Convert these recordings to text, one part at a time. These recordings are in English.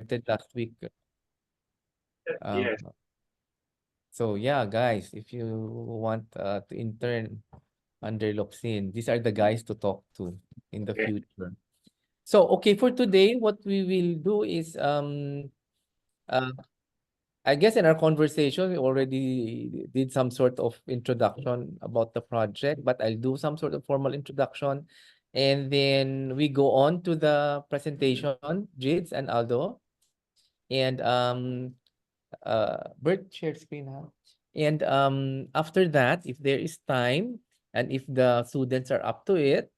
started last week. Yes. So yeah, guys, if you want to intern under Locsin, these are the guys to talk to in the Okay. future. So okay, for today, what we will do is uh, I guess in our conversation, we already did some sort of introduction about the project, but I'll do some sort of formal introduction. And then we go on to the presentation, Jids and Aldo. And Bert, share screen now. And after that, if there is time and if the students are up to it,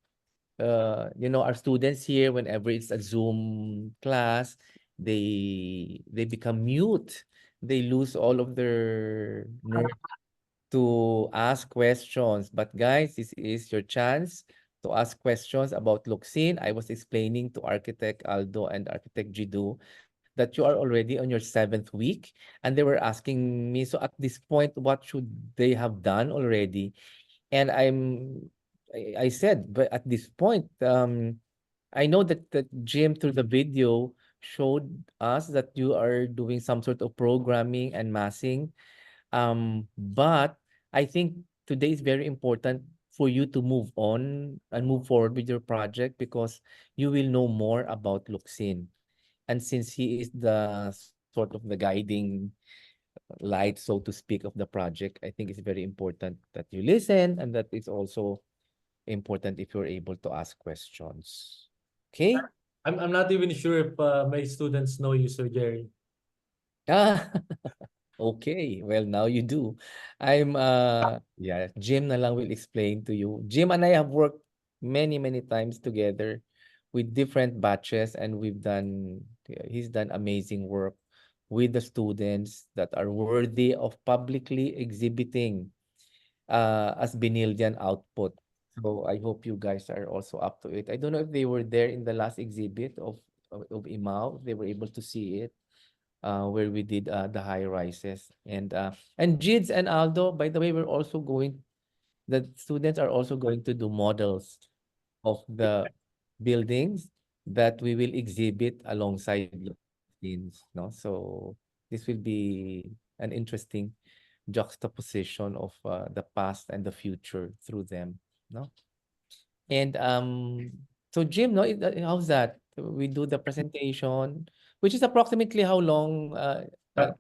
our students here, whenever it's a Zoom class, they become mute. They lose all of their nerve to ask questions. But guys, this is your chance to ask questions about Locsin. I was explaining to Architect Aldo and Architect Jiddu that you are already on your 7th week, and they were asking me, so at this point, what should they have done already? And I said, but at this point, I know that Jim through the video showed us that you are doing some sort of programming and massing. But I think today is very important for you to move on and move forward with your project because you will know more about Luxin. And since he is the sort of the guiding light, so to speak, of the project, I think it's very important that you listen and that it's also important if you're able to ask questions. Okay? I'm not even sure if my students know you, Sir Jerry. Ah, okay. Well, now you do. Yeah, Jim na lang will explain to you. Jim and I have worked many times together with different batches, and he's done amazing work with the students that are worthy of publicly exhibiting as Benildian output. So I hope you guys are also up to it. I don't know if they were there in the last exhibit of Imao, if they were able to see it, where we did the high rises. And Jids and Aldo, by the way, the students are also going to do models of the buildings that we will exhibit alongside the scenes, no? So this will be an interesting juxtaposition of the past and the future through them, no? And so Jim, no, how's that? We do the presentation, which is approximately how long, So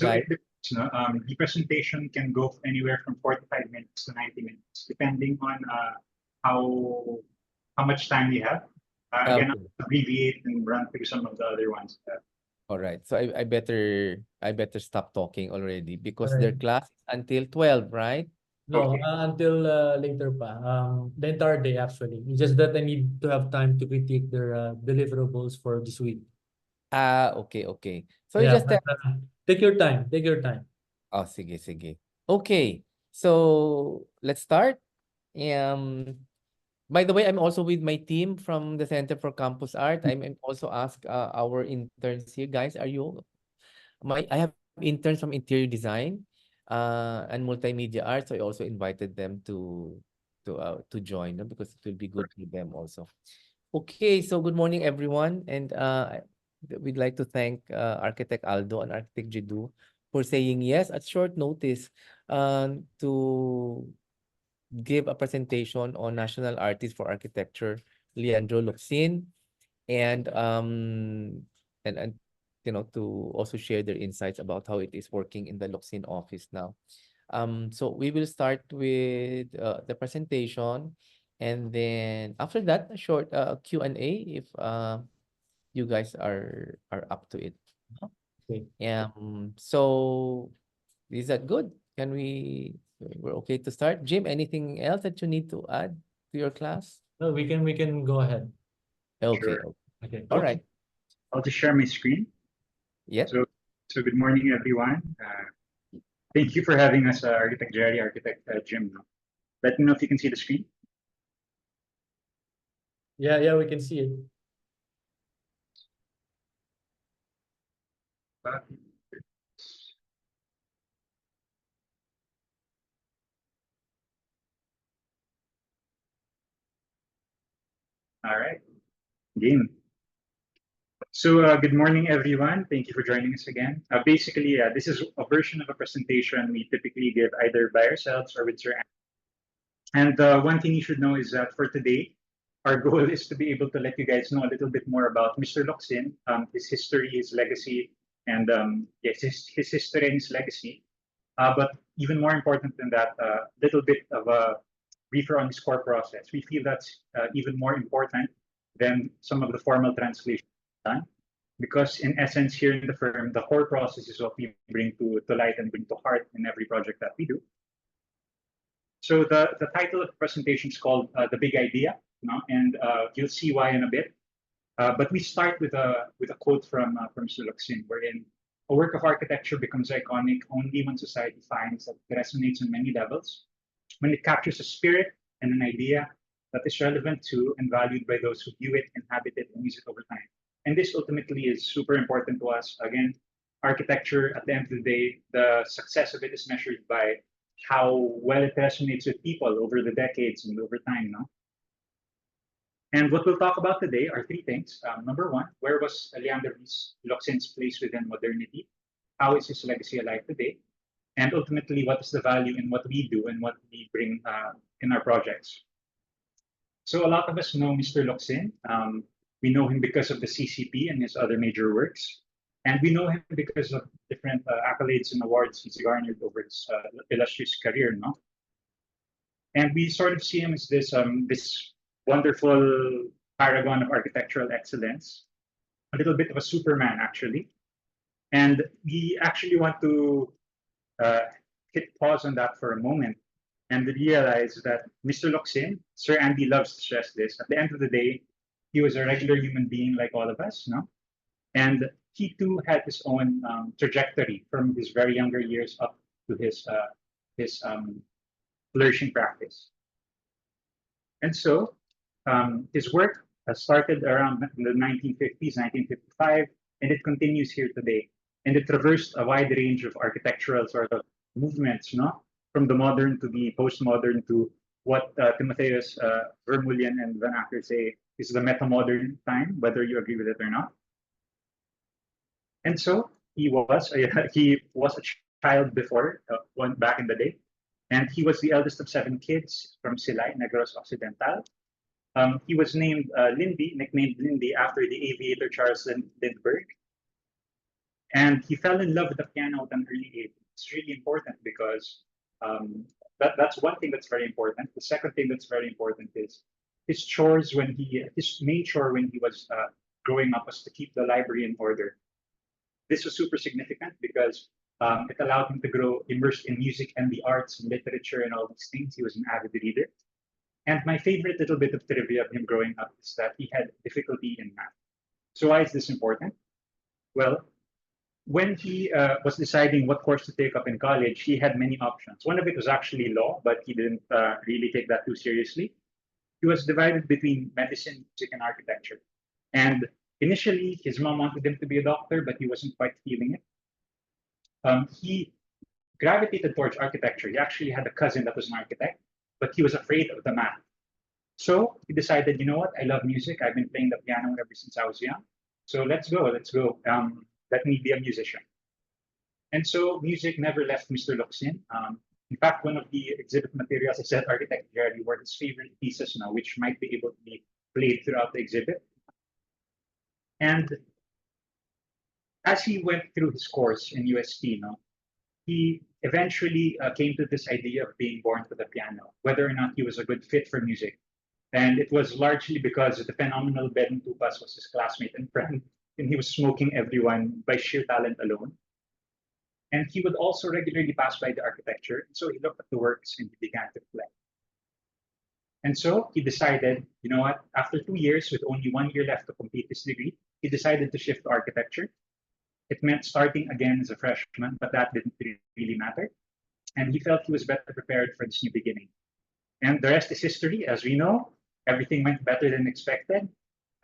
guys? it depends, no? The presentation can go anywhere from 45 minutes to 90 minutes, depending on how how much time you have. Again, Okay. I'll abbreviate and run through some of the other ones. All right. So I better stop talking already because their Alright. class is until 12, right? No, Okay. until later pa. The entire day actually. It's just that I need to have time to critique their deliverables for this week. Ah, okay. So you Yeah, just but, take your time. Take your time. oh, sige. Okay. So let's start. Um, by the way, I'm also with my team from the Center for Campus Art. I'm also ask our interns here, guys. I have interns from interior design and multimedia arts. So I also invited them to join them because it will be good for them also. Okay, so good morning everyone, and we'd like to thank Architect Aldo and Architect Jiddu for saying yes at short notice to give a presentation on National Artist for Architecture, Leandro Locsin, and to also share their insights about how it is working in the Locsin office now. So we will start with the presentation, and then after that, a short Q&A if you guys are up to it. No? Okay. So is that good? We're okay to start? Jim, anything else that you need to add to your class? No, we can go ahead. Okay. Sure. Okay. All Okay. right. I'll just share my screen. Yep. So good morning, everyone. Thank you for having us, Architect Jerry, Architect Jim. Let me know if you can see the screen. Yeah, we can see it. Uh, All right, game. Good morning, everyone. Thank you for joining us again. Basically, this is a version of a presentation we typically give either by ourselves or with Sir. And one thing you should know is that for today, our goal is to be able to let you guys know a little bit more about Mr. Locsin, his history, his legacy, and yes, his history and his legacy. But even more important than that, a little bit of a briefer on his core process. We feel that's even more important than some of the formal translation done. Because in essence, here in the firm, the core process is what we bring to light and bring to heart in every project that we do. So the title of the presentation is called The Big Idea, and you'll see why in a bit. But we start with a quote from Mr. Locsin, wherein a work of architecture becomes iconic only when society finds that it resonates on many levels, when it captures a spirit and an idea that is relevant to and valued by those who view it, inhabit it, and use it over time. And this ultimately is super important to us. Again, architecture, at the end of the day, the success of it is measured by how well it resonates with people over the decades and over time. And what we'll talk about today are three things. Number one, where was Leandro Locsin's place within modernity? How is his legacy alive today? And ultimately, what is the value in what we do and what we bring in our projects? So a lot of us know Mr. Locsin. We know him because of the CCP and his other major works. And we know him because of different accolades and awards he's garnered over his illustrious career. And we sort of see him as this wonderful paragon of architectural excellence, a little bit of a Superman, actually. And we actually want to hit pause on that for a moment and realize that Mr. Locsin, Sir Andy loves to stress this, at the end of the day, he was a regular human being like all of us, And he too had his own trajectory from his very younger years up to his flourishing practice. And so his work started around the 1950s, 1955, and it continues here today. And it traversed a wide range of architectural sort of movements, from the modern to the postmodern to what Timotheus Vermeulen and Van Acker say is the meta-modern time, whether you agree with it or not. And so he was a child before, back in the day, and he was the eldest of 7 kids from Silay, Negros Occidental. He was named nicknamed Lindy after the aviator Charles Lindbergh. And he fell in love with the piano at an early age. It's really important because that's one thing that's very important. The second thing that's very important is his main chore when he was growing up was to keep the library in order. This was super significant because it allowed him to grow immersed in music and the arts and literature and all these things. He was an avid reader. And my favorite little bit of trivia of him growing up is that he had difficulty in math. So why is this important? Well, when he was deciding what course to take up in college, he had many options. One of it was actually law, but he didn't really take that too seriously. He was divided between medicine, music, and architecture. And initially, his mom wanted him to be a doctor, but he wasn't quite feeling it. He gravitated towards architecture. He actually had a cousin that was an architect, but he was afraid of the math. So he decided, you know what? I love music. I've been playing the piano ever since I was young. So let's go. Let me be a musician. And so music never left Mr. Locsin. In fact, one of the exhibit materials, I said architect Gerry were his favorite pieces now, which might be able to be played throughout the exhibit. And as he went through his course in UST, he eventually came to this idea of being born to the piano, whether or not he was a good fit for music. And it was largely because the phenomenal Ben Tupas was his classmate and friend, and he was smoking everyone by sheer talent alone. And he would also regularly pass by the architecture. So he looked at the works and he began to reflect. And so he decided, you know what, after 2 years with only 1 year left to complete his degree, he decided to shift to architecture. It meant starting again as a freshman, but that didn't really matter. And he felt he was better prepared for this new beginning. And the rest is history. As we know, everything went better than expected.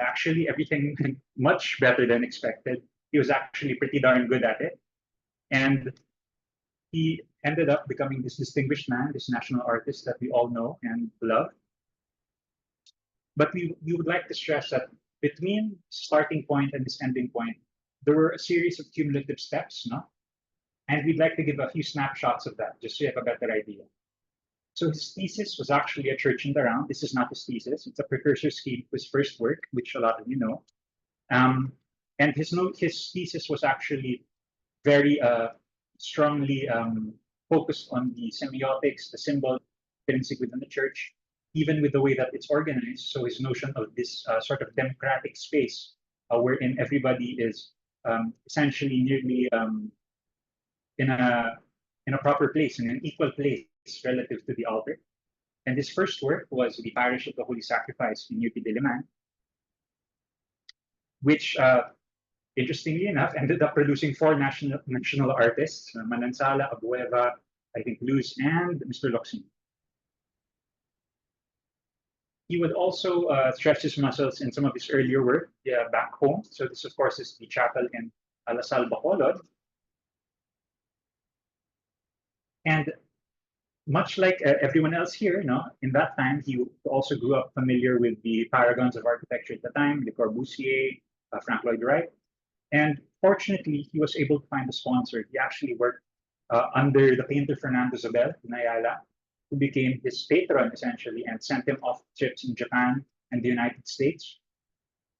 Actually, everything went much better than expected. He was actually pretty darn good at it. And he ended up becoming this distinguished man, this national artist that we all know and love. But we would like to stress that between starting point and this ending point, there were a series of cumulative steps, no? And we'd like to give a few snapshots of that, just so you have a better idea. So his thesis was actually a church in the round. This is not his thesis. It's a precursor scheme to his first work, which a lot of you know. And his thesis was actually very strongly focused on the semiotics, the symbol intrinsic within the church, even with the way that it's organized. So his notion of this sort of democratic space wherein everybody is essentially nearly in a proper place, in an equal place relative to the altar. And his first work was the Parish of the Holy Sacrifice in UP Diliman, which interestingly enough, ended up producing 4 national artists, Manansala, Abueva, I think Luz, and Mr. Locsin. He would also stretch his muscles in some of his earlier work back home. So this, of course, is the chapel in Lasal, Bacolod. And much like everyone else here, in that time, he also grew up familiar with the paragons of architecture at the time, Le Corbusier, Frank Lloyd Wright. And fortunately, he was able to find a sponsor. He actually worked under the painter Fernando Zobel in Ayala, who became his patron essentially and sent him off trips in Japan and the United States,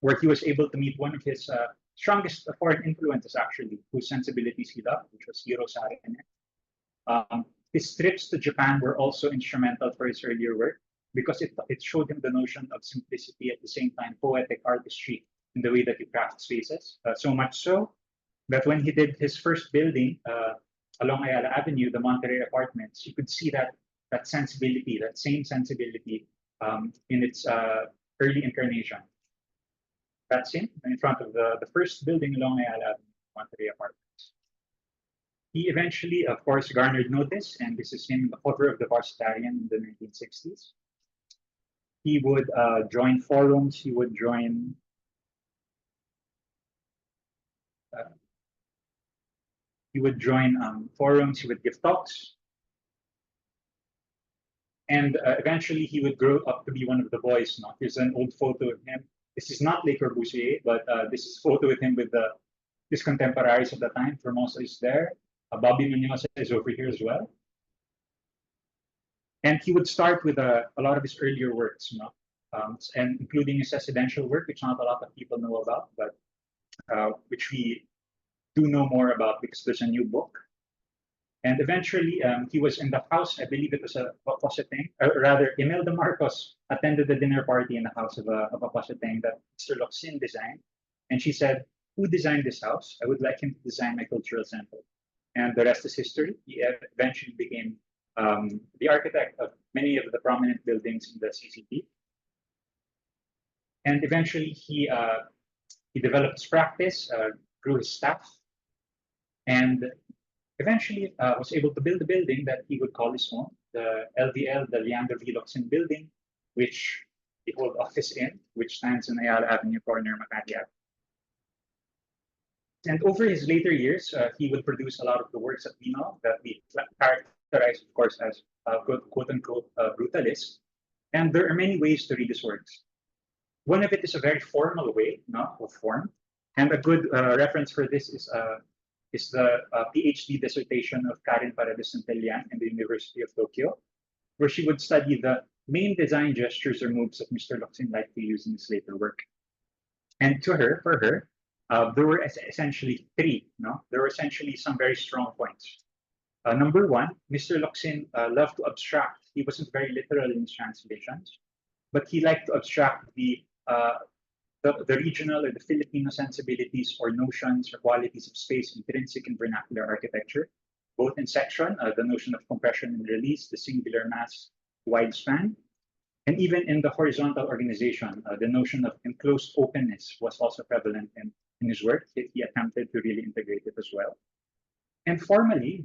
where he was able to meet one of his strongest foreign influences, actually, whose sensibilities he loved, which was Hiro Sarene. His trips to Japan were also instrumental for his earlier work because it showed him the notion of simplicity at the same time poetic artistry in the way that he crafts spaces. So much so that when he did his first building along Ayala Avenue, the Monterey Apartments, you could see that sensibility, that same sensibility in its early incarnation. That's him in front of the first building along Ayala Avenue, Monterey Apartments. He eventually, of course, garnered notice, and this is him, the cover of the Varsitarian in the 1960s. He would join forums, he would join forums, he would give talks, and eventually he would grow up to be one of the boys. Here's an old photo of him. This is not Le Corbusier, but this is a photo with him with his contemporaries of the time. Formosa is there. Bobby Munoz is over here as well. And he would start with a lot of his earlier works, and including his residential work, which not a lot of people know about, but which we do know more about because there's a new book. And eventually, he was in the house, I believe it was a Papositeng, or rather, Imelda Marcos attended the dinner party in the house of a Papositeng that Mr. Locsin designed. And she said, "Who designed this house? I would like him to design my cultural center." And the rest is history. He eventually became the architect of many of the prominent buildings in the CCP. And eventually, he developed his practice, grew his staff, and eventually was able to build a building that he would call his own, the LVL, the Leandro Locsin building, which he hold office in, which stands in Ayala Avenue corner, Makati Avenue. And over his later years, he would produce a lot of the works that we know, that we characterize, of course, as quote-unquote brutalist. And there are many ways to read his works. One of it is a very formal way of form. And a good reference for this is the PhD dissertation of Karen Paredes-Santillan in the University of Tokyo, where she would study the main design gestures or moves that Mr. Locsin liked to use in his later work. And for her, there were essentially 3. There were essentially some very strong points. Number 1, Mr. Locsin loved to abstract. He wasn't very literal in his translations, but he liked to abstract the regional or the Filipino sensibilities or notions or qualities of space intrinsic in vernacular architecture, both in section, the notion of compression and release, the singular mass wide span, and even in the horizontal organization, the notion of enclosed openness was also prevalent in his work. He attempted to really integrate it as well. And formally,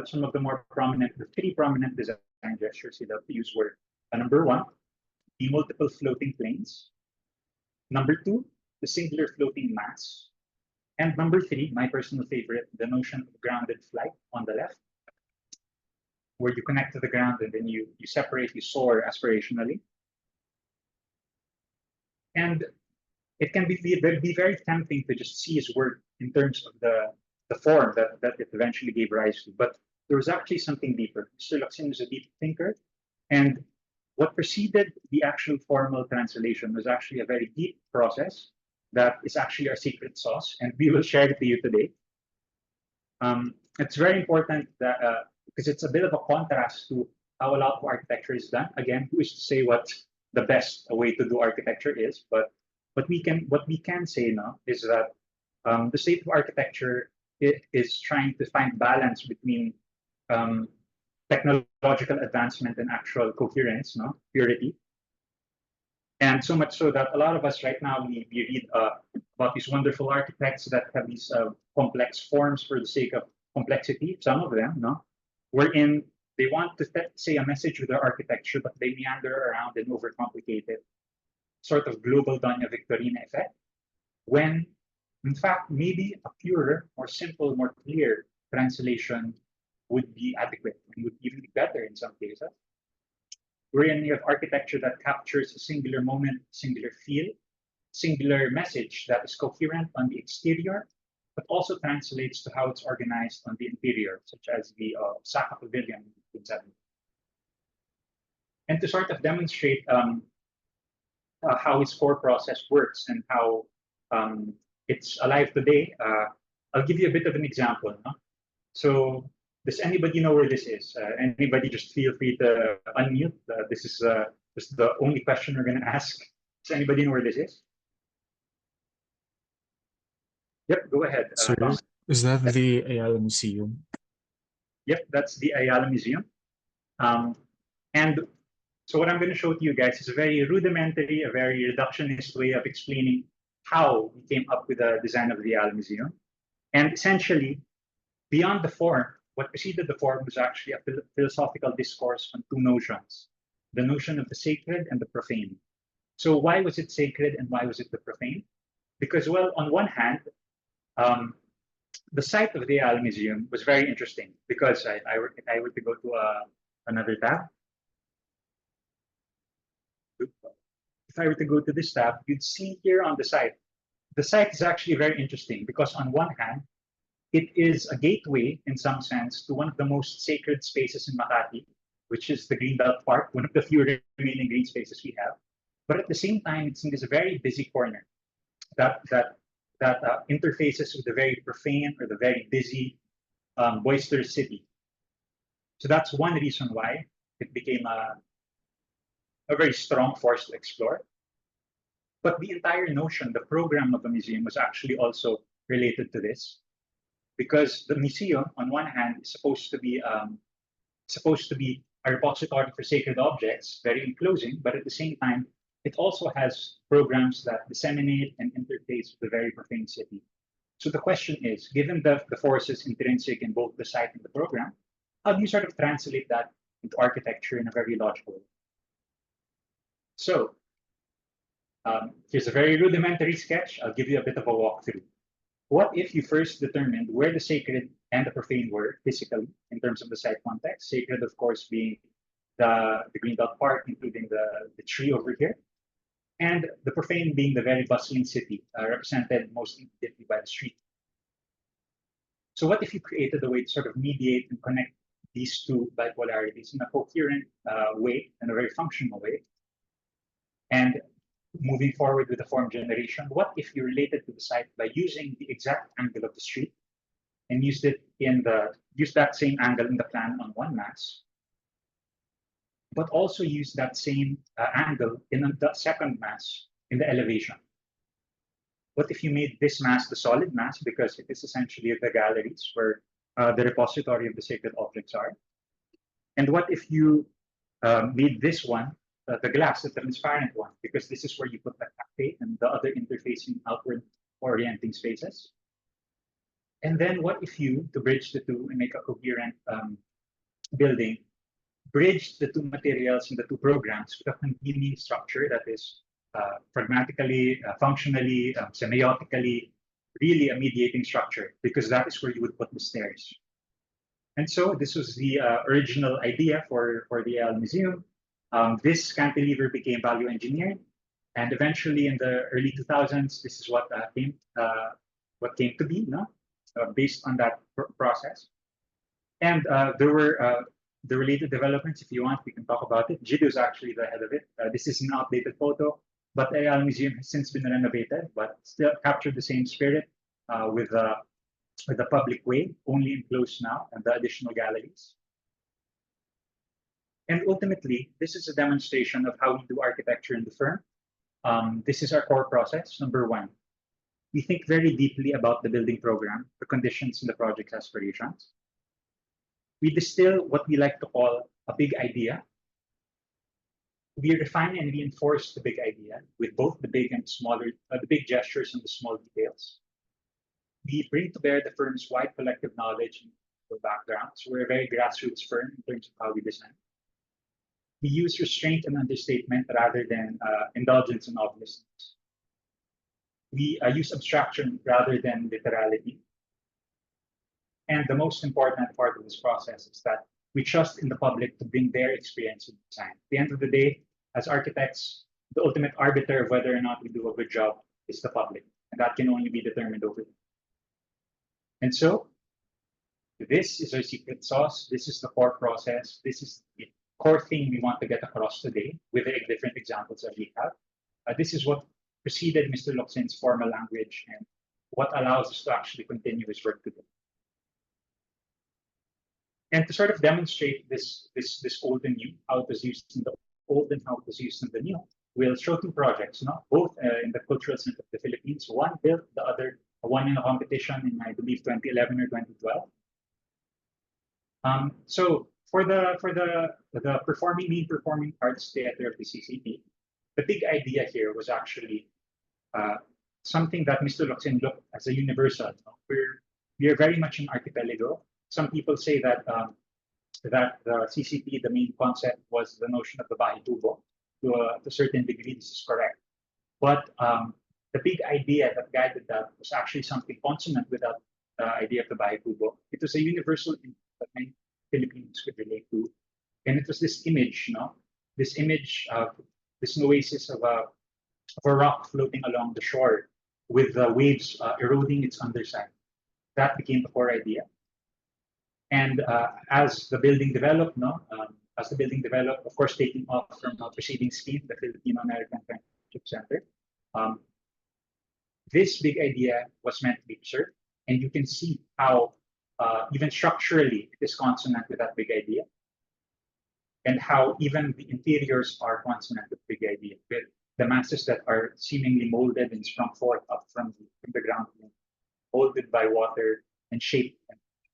some of the the 3 prominent design gestures he loved to use were number 1, the multiple floating planes. Number 2, the singular floating mass. And number 3, my personal favorite, the notion of grounded flight on the left, where you connect to the ground and then you separate, you soar aspirationally. And it can be very tempting to just see his work in terms of the form that it eventually gave rise to. But there was actually something deeper. Mr. Locsin was a deep thinker, and what preceded the actual formal translation was actually a very deep process that is actually our secret sauce, and we will share it to you today. It's very important that because it's a bit of a contrast to how a lot of architecture is done. Again, who is to say what the best way to do architecture is? But what we can say now is that the state of architecture is trying to find balance between technological advancement and actual coherence, no purity. And so much so that a lot of us right now, we read about these wonderful architects that have these complex forms for the sake of complexity, some of them, no? Wherein they want to say a message with their architecture, but they meander around and overcomplicate it. Sort of global Doña Victorina effect, when in fact, maybe a purer, more simple, more clear translation would be adequate and would even be better in some cases. Wherein you have architecture that captures a singular moment, singular feel, singular message that is coherent on the exterior, but also translates to how it's organized on the interior, such as the Osaka Pavilion in 1970. And to sort of demonstrate how his core process works and how it's alive today, I'll give you a bit of an example. No? So does anybody know where this is? Anybody just feel free to unmute. This is just the only question we're going to ask. Does anybody know where this is? Yep, go ahead. Sir, is that the Ayala Museum? Yep, that's the Ayala Museum. And so what I'm going to show to you guys is a very rudimentary, a very reductionist way of explaining how we came up with the design of the Ayala Museum. And essentially, beyond the form, what preceded the form was actually a philosophical discourse on two notions, the notion of the sacred and the profane. So why was it sacred and why was it the profane? Because, well, on one hand, the site of the Ayala Museum was very interesting because if I were to go to another tab, if I were to go to this tab, you'd see here on the site is actually very interesting because on one hand, it is a gateway in some sense to one of the most sacred spaces in Makati, which is the Greenbelt Park, one of the few remaining green spaces we have. But at the same time, it's in this very busy corner that interfaces with the very profane or the very busy, boisterous city. So that's one reason why it became a very strong force to explore. But the entire notion, the program of the museum was actually also related to this, because the museum, on one hand, is supposed to be a repository for sacred objects, very enclosing, but at the same time, it also has programs that disseminate and interface with the very profane city. So the question is, given the forces intrinsic in both the site and the program, how do you sort of translate that into architecture in a very logical way? So here's a very rudimentary sketch. I'll give you a bit of a walkthrough. What if you first determined where the sacred and the profane were physically in terms of the site context? Sacred, of course, being the Greenbelt Park, including the tree over here, and the profane being the very bustling city, represented most immediately by the street. So what if you created a way to sort of mediate and connect these two bipolarities in a coherent way, in a very functional way? And moving forward with the form generation, what if you related to the site by using the exact angle of the street and used that same angle in the plan on one mass, but also use that same angle in the second mass in the elevation? What if you made this mass the solid mass, because it is essentially the galleries where the repository of the sacred objects are? And what if you made this one the glass, the transparent one, because this is where you put the cafe and the other interfacing outward orienting spaces? And then what if you, to bridge the two and make a coherent building, bridge the two materials and the two programs with a convening structure that is pragmatically, functionally, semiotically, really a mediating structure, because that is where you would put the stairs. And so this was the original idea for the Ayala Museum. This cantilever became value engineered, And eventually, in the early 2000s, this is what came to be, based on that process. And there were the related developments. If you want, we can talk about it. Jiddu is actually the head of it. This is an outdated photo, but the Ayala Museum has since been renovated, but still captured the same spirit with the public way, only enclosed now, and the additional galleries. And ultimately, this is a demonstration of how we do architecture in the firm. This is our core process. Number one, we think very deeply about the building program, the conditions, and the project's aspirations. We distill what we like to call a big idea. We refine and reinforce the big idea with both the big and smaller, the big gestures and the small details. We bring to bear the firm's wide collective knowledge and background. So we're a very grassroots firm in terms of how we design. We use restraint and understatement rather than indulgence and obviousness. We use abstraction rather than literality. And the most important part of this process is that we trust in the public to bring their experience in design. At the end of the day, as architects, the ultimate arbiter of whether or not we do a good job is the public, and that can only be determined over time. And so, this is our secret sauce. This is the core process. This is the core thing we want to get across today with the different examples that we have. This is what preceded Mr. Locsin's formal language and what allows us to actually continue his work today. And to sort of demonstrate this old and new, how it was used in the old and how it was used in the new, we'll show two projects, both in the Cultural Center of the Philippines. One built, the other won in a competition in, I believe, 2011 or 2012. So for the main performing arts theater of the CCP, the big idea here was actually something that Mr. Locsin looked as a universal. We are very much an archipelago. Some people say that that the CCP, the main concept was the notion of the bahay kubo. To a certain degree, this is correct. But the big idea that guided that was actually something consonant with that idea of the bahay kubo. It was a universal that many Filipinos could relate to, and it was this image, this image of this oasis of a rock floating along the shore with the waves eroding its underside. That became the core idea. And as the building developed, of course, taking off from a preceding scheme, the Filipino-American Friendship Center, this big idea was meant to be preserved. And you can see how, even structurally, it is consonant with that big idea. And how even the interiors are consonant with the big idea, with the masses that are seemingly molded and sprung forth up from the ground, molded by water and shaped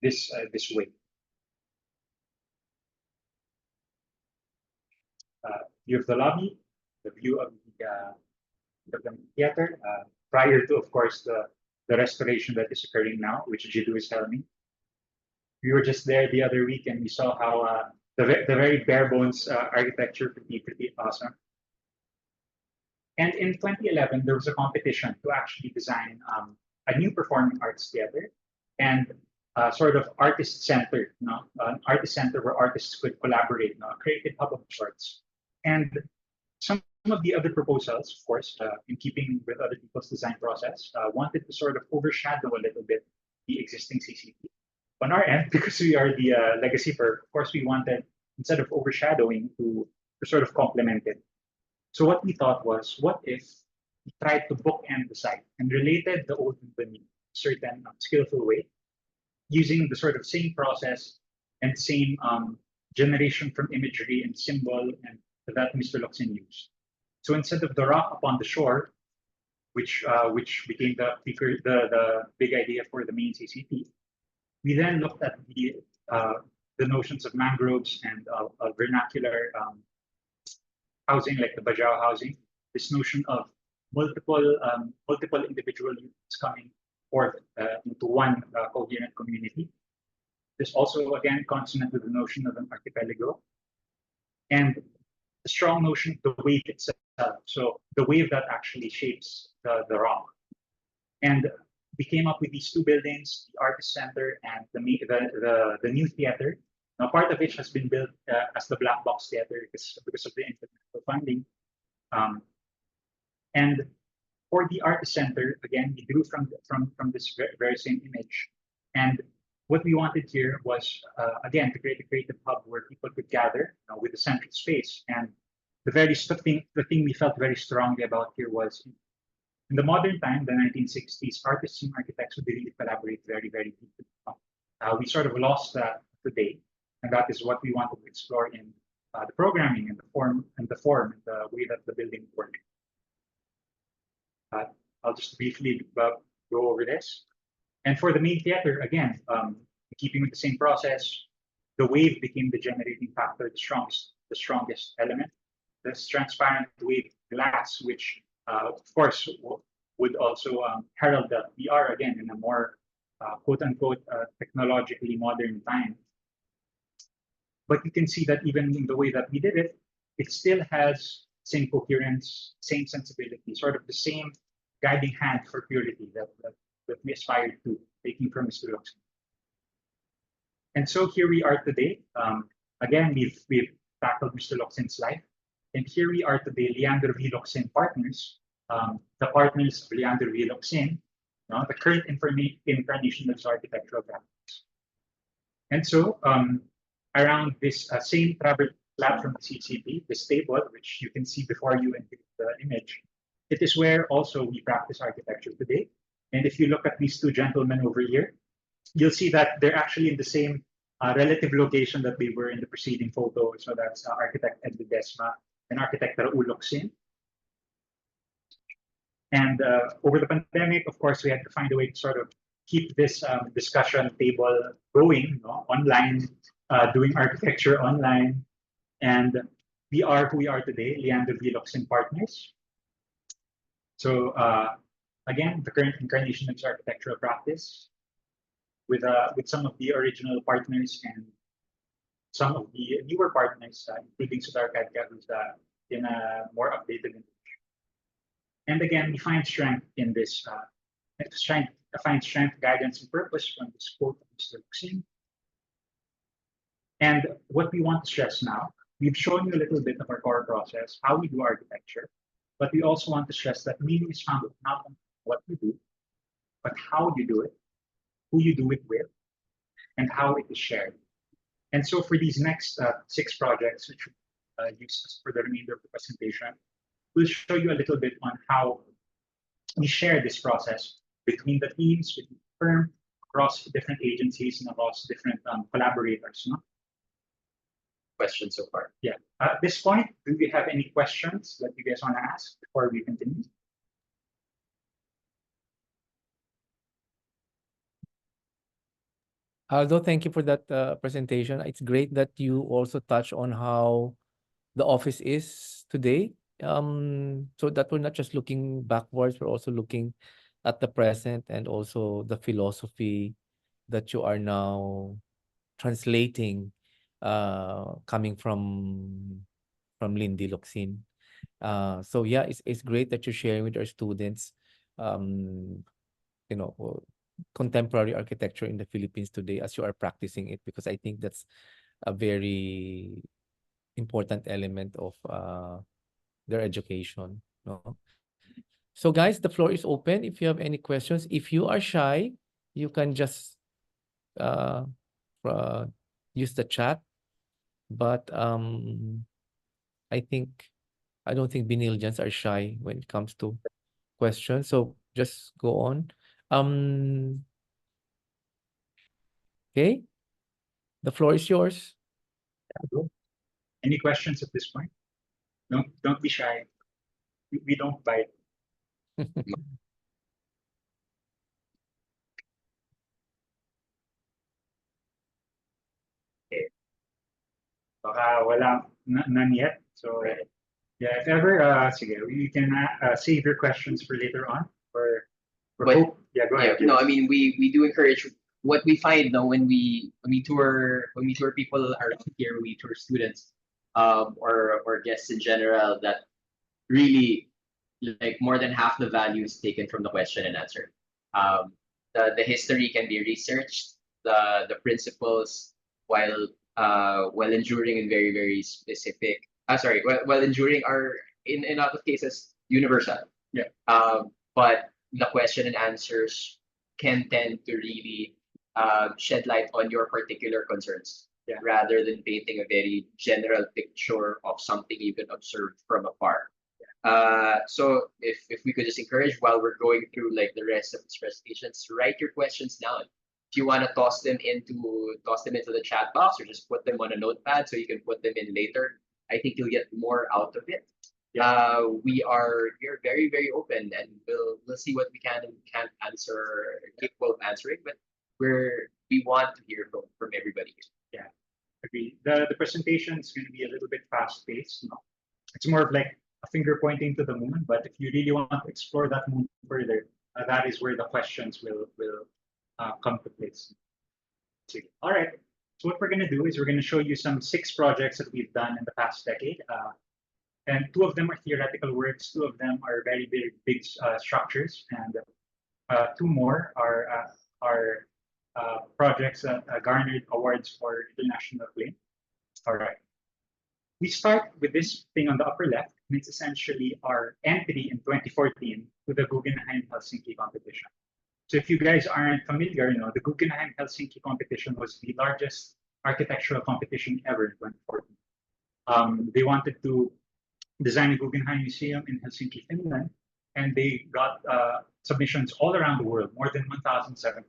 this way. View of the lobby, the view of the theater, prior to, of course, the restoration that is occurring now, which Jiddu is telling me. We were just there the other week and we saw how the very bare bones architecture could be pretty awesome. And in 2011, there was a competition to actually design a new performing arts theater and sort of artist center, an artist center where artists could collaborate, a creative hub of sorts. And some of the other proposals, of course, in keeping with other people's design process, wanted to sort of overshadow a little bit the existing CCP. On our end, because we are the legacy firm, of course, we wanted, instead of overshadowing, to sort of complement it. So what we thought was, what if we tried to bookend the site and related the old and the new in a certain skillful way, using the sort of same process and same generation from imagery and symbol and that Mr. Locsin used. So instead of the rock upon the shore, which became the big idea for the main CCP, we then looked at the notions of mangroves and vernacular housing, like the Bajau housing. This notion of multiple individual units coming forth into one coherent community. This also, again, consonant with the notion of an archipelago. And the strong notion of the wave itself. So the wave that actually shapes the rock. And we came up with these two buildings, the Artist Center and the new theater. Now, part of which has been built as the Black Box Theater because of the international funding. And for the artist center, again, we drew from this very same image. And what we wanted here was, again, to create a creative hub where people could gather, with a central space. And the thing we felt very strongly about here was, in the modern time, the 1960s, artists and architects would really collaborate very, very deeply. We sort of lost that today, and that is what we wanted to explore in the programming and the form and the way that the building worked. I'll just briefly go over this. And for the main theater, again, keeping with the same process, the wave became the generating factor, the strongest element. This transparent wave glass, which of course would also herald that we are again in a more quote unquote technologically modern time. But you can see that even in the way that we did it, it still has same coherence, same sensibility, sort of the same guiding hand for purity that we aspired to, taking from Mr. Locsin. And so here we are today. Again, we've tackled Mr. Locsin's life. And here we are today, Leandro Locsin Partners, the partners of Leandro Locsin, the current incarnation of his architectural practice. And so around this same travel platform CCP, this table, which you can see before you in the image, it is where also we practice architecture today. And if you look at these two gentlemen over here, you'll see that they're actually in the same relative location that they were in the preceding photo. So that's architect Ed Ledesma and architect Raul Locsin. And over the pandemic, of course, we had to find a way to sort of keep this discussion table going, online, doing architecture online. And we are who we are today, Leandro Locsin Partners. So again, the current incarnation of architectural practice with some of the original partners and some of the newer partners, including Sudar Kadka, who's in a more updated image. And again, we find strength in this, find strength, guidance, and purpose from this quote of Mr. Locsin. And what we want to stress now, we've shown you a little bit of our core process, how we do architecture, but we also want to stress that meaning is found not only what you do, but how you do it, who you do it with, and how it is shared. And so for these next 6 projects, which we'll use for the remainder of the presentation, we'll show you a little bit on how we share this process between the teams, between the firm, across different agencies, and across different collaborators. Questions so far? Yeah. At this point, do we have any questions that you guys want to ask before we continue? Aldo, thank you for that presentation. It's great that you also touch on how the office is today. So that we're not just looking backwards, we're also looking at the present and also the philosophy that you are now translating, coming from Lindy Locsin. So yeah, it's great that you're sharing with our students, contemporary architecture in the Philippines today as you are practicing it, because I think that's a very important element of their education. No? So guys, the floor is open. If you have any questions, if you are shy, you can just use the chat. But I don't think Binilians are shy when it comes to questions. So just go on. Okay, the floor is yours. Any questions at this point? Don't be shy. We don't bite. Okay. Wala, none yet. So yeah, if ever, sige, you can save your questions for later on. Yeah, go ahead. No, I mean we do encourage what we find now when we tour people around here, we tour students, or guests in general, that really like more than half the value is taken from the question and answer. The history can be researched, the principles, while enduring in very specific. While enduring are in a lot of cases universal. Yeah. But the question and answers can tend to really shed light on your particular concerns, Yeah. rather than painting a very general picture of something you can observe from afar. So if we could just encourage, while we're going through like the rest of these presentations, write your questions down. If you want to toss them into the chat box, or just put them on a notepad so you can put them in later, I think you'll get more out of it. We're very, very open, and we'll see what we can and can't answer, capable of answering, but we want to hear from everybody. Yeah, agree. The presentation is going to be a little bit fast paced. It's more of like a finger pointing to the moon. But if you really want to explore that moon further, that is where the questions will come to place. All right. So what we're going to do is we're going to show you some 6 projects that we've done in the past decade. And 2 of them are theoretical works. 2 of them are very big structures, and 2 more are projects that garnered awards for international acclaim. All right. We start with this thing on the upper left, and it's essentially our entry in 2014 to the Guggenheim Helsinki competition. So if you guys aren't familiar, the Guggenheim Helsinki competition was the largest architectural competition ever in 2014. They wanted to design a Guggenheim Museum in Helsinki, Finland, and they got submissions all around the world, more than 1,700.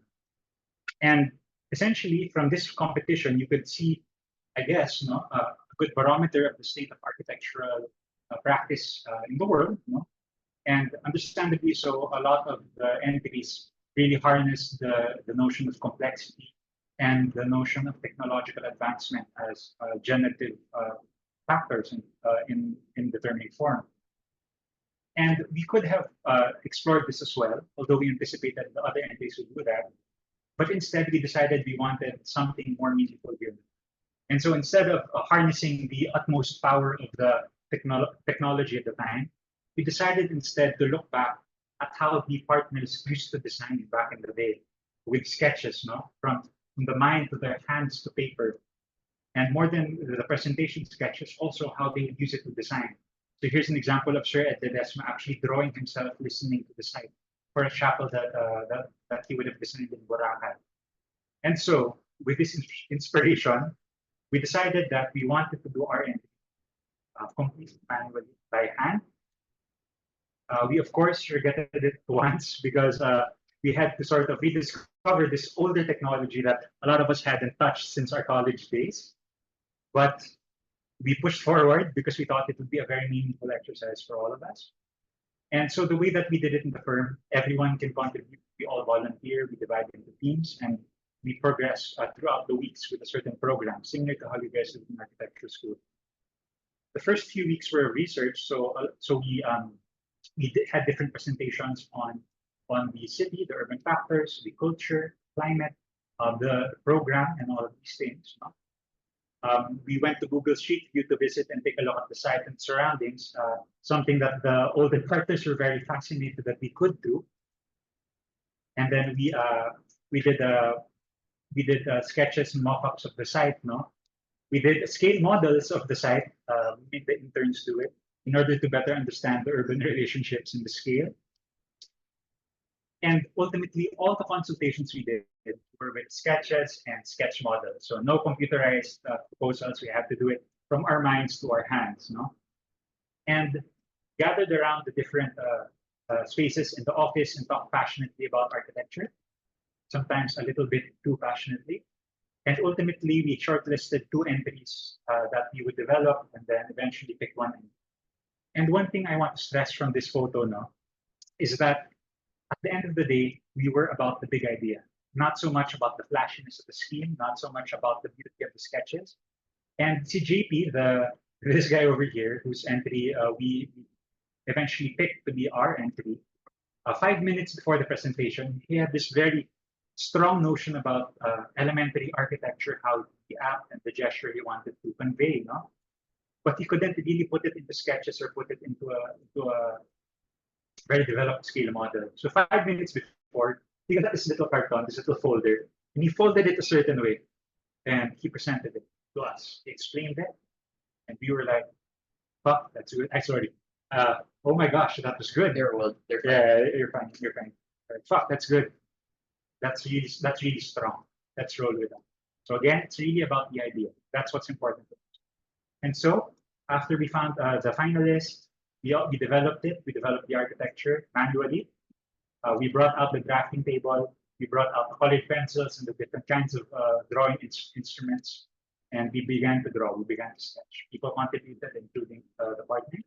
And essentially, from this competition, you could see, I guess, a good barometer of the state of architectural practice in the world. And understandably so, a lot of the entries really harness the notion of complexity and the notion of technological advancement as generative factors in determining form. And we could have explored this as well, although we anticipated the other entries would do that. But instead, we decided we wanted something more meaningful here. And so instead of harnessing the utmost power of the technology at the time, we decided instead to look back at how the partners used to design back in the day with sketches, from the mind to their hands to paper. And more than the presentation sketches, also how they use it to design. So here's an example of Sir Ed Ledesma actually drawing himself listening to the site for a chapel that he would have designed in Boracay. And so with this inspiration, we decided that we wanted to do our entry completely manually by hand. We, of course, regretted it once because we had to sort of rediscover this older technology that a lot of us hadn't touched since our college days. But we pushed forward because we thought it would be a very meaningful exercise for all of us. And so the way that we did it in the firm, everyone can contribute. We all volunteer, we divide into teams, and we progress throughout the weeks with a certain program, similar to how you guys did in architecture school. The first few weeks were research, so we had different presentations on the city, the urban factors, the culture, climate, the program, and all of these things. We went to Google Street View to visit and take a look at the site and surroundings, something that the older partners were very fascinated that we could do. And then we did sketches and mock-ups of the site. We did scale models of the site, made the interns do it in order to better understand the urban relationships in the scale. And ultimately, all the consultations we did were with sketches and sketch models. So no computerized proposals. We had to do it from our minds to our hands. And gathered around the different spaces in the office and talked passionately about architecture, sometimes a little bit too passionately. And ultimately, we shortlisted 2 entries that we would develop and then eventually pick one. And one thing I want to stress from this photo is that at the end of the day, we were about the big idea, not so much about the flashiness of the scheme, not so much about the beauty of the sketches. And JP, this guy over here, whose entry we eventually picked to be our entry, 5 minutes before the presentation, he had this very strong notion about elementary architecture, how the act and the gesture he wanted to convey, but he couldn't really put it into sketches or put it into a very developed scale model. So 5 minutes before, he got this little carton, this little folder, and he folded it a certain way, and he presented it to us. He explained it, and we were like, "Fuck, that's good." Sorry, Oh my gosh, that was good. They're fine. Yeah, you're fine. You're fine. Fuck, that's good. That's really strong. Let's roll with that. So again, it's really about the idea. That's what's important. And so after we found the finalists, we developed it. We developed the architecture manually. We brought out the drafting table. We brought out the colored pencils and the different kinds of drawing instruments. And we began to draw. We began to sketch. People contributed, including the partner.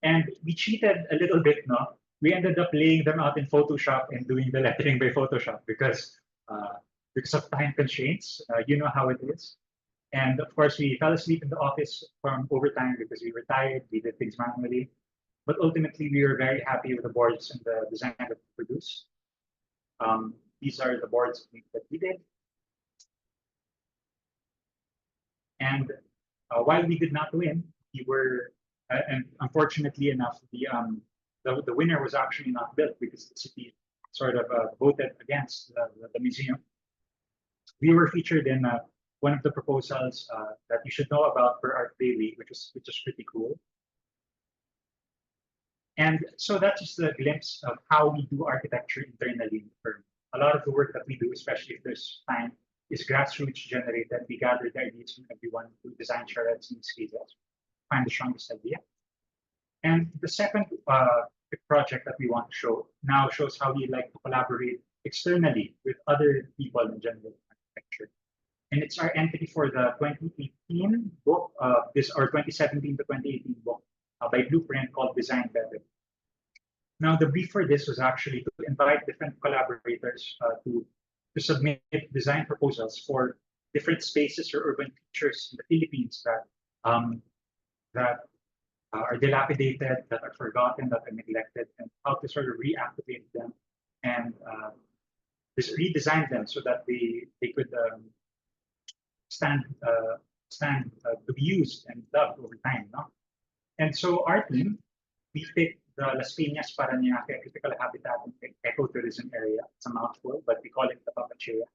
And we cheated a little bit, no? We ended up laying them out in Photoshop and doing the lettering by Photoshop because of time constraints. You know how it is. And of course, we fell asleep in the office from overtime because we were tired. We did things manually. But ultimately, we were very happy with the boards and the design that we produced. These are the boards that we did. And while we did not win, we were, and unfortunately enough, the winner was actually not built because the city sort of voted against the museum. We were featured in one of the proposals that you should know about for Art Daily, which is pretty cool. And so that's just a glimpse of how we do architecture internally in the firm. A lot of the work that we do, especially if there's time, is grassroots generated. We gather the ideas from everyone who design charrettes in these cases, find the strongest idea. And the second project that we want to show now shows how we like to collaborate externally with other people in general architecture. And it's our entry for the 2018 book, or 2017 to 2018 book by Blueprint called Design Better. Now, the brief for this was actually to invite different collaborators to submit design proposals for different spaces or urban features in the Philippines that are dilapidated, that are forgotten, that are neglected, and how to sort of reactivate them and redesign them so that they could stand to be used and loved over time. No? And so our team, we picked the Las Piñas Parañaque Critical Habitat and Ecotourism Area. It's a mouthful, but we call it the Papachea.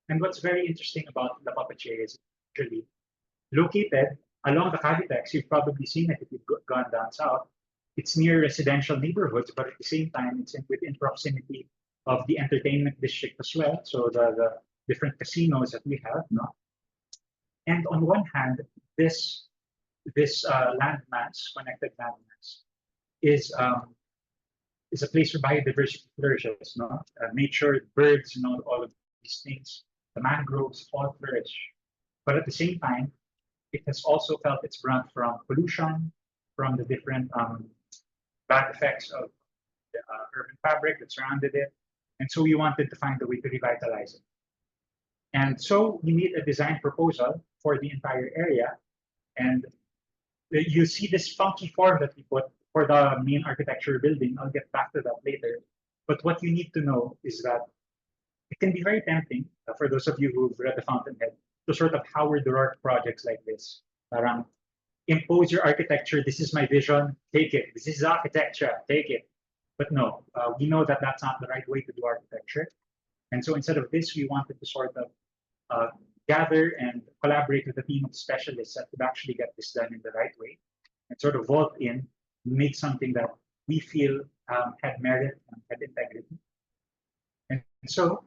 And what's very interesting about the Papachea is actually located along the Cavitex. You've probably seen it if you've gone down south. It's near residential neighborhoods, but at the same time, it's within proximity of the entertainment district as well. So the different casinos that we have. No? And on one hand, this landmass, connected landmass, is a place where biodiversity flourishes. No? Nature, birds, all of these things, the mangroves all flourish. But at the same time, it has also felt its brunt from pollution, from the different bad effects of the urban fabric that surrounded it. And so we wanted to find a way to revitalize it. And so we made a design proposal for the entire area. And you see this funky form that we put for the main architecture building. I'll get back to that later. But what you need to know is that it can be very tempting for those of you who've read The Fountainhead to sort of Howard Rourke projects like this. Around impose your architecture. This is my vision. Take it. This is architecture. Take it. But no, we know that that's not the right way to do architecture. And so instead of this, we wanted to sort of gather and collaborate with a team of specialists that could actually get this done in the right way and sort of vault in, make something that we feel had merit and had integrity. And so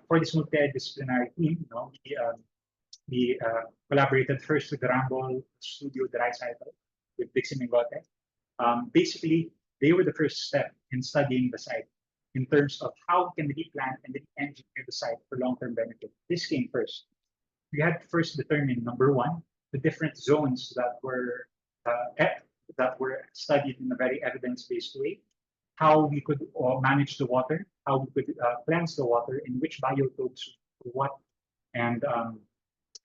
for this multidisciplinary team, we collaborated first with the Ramble Studio Dry Cycle with Dixie Mingote. Basically, they were the first step in studying the site in terms of how we can replan and re-engineer the site for long-term benefit. This came first. We had to first determine, number one, the different zones that were studied in a very evidence-based way, how we could manage the water, how we could cleanse the water, in which biotopes, what, and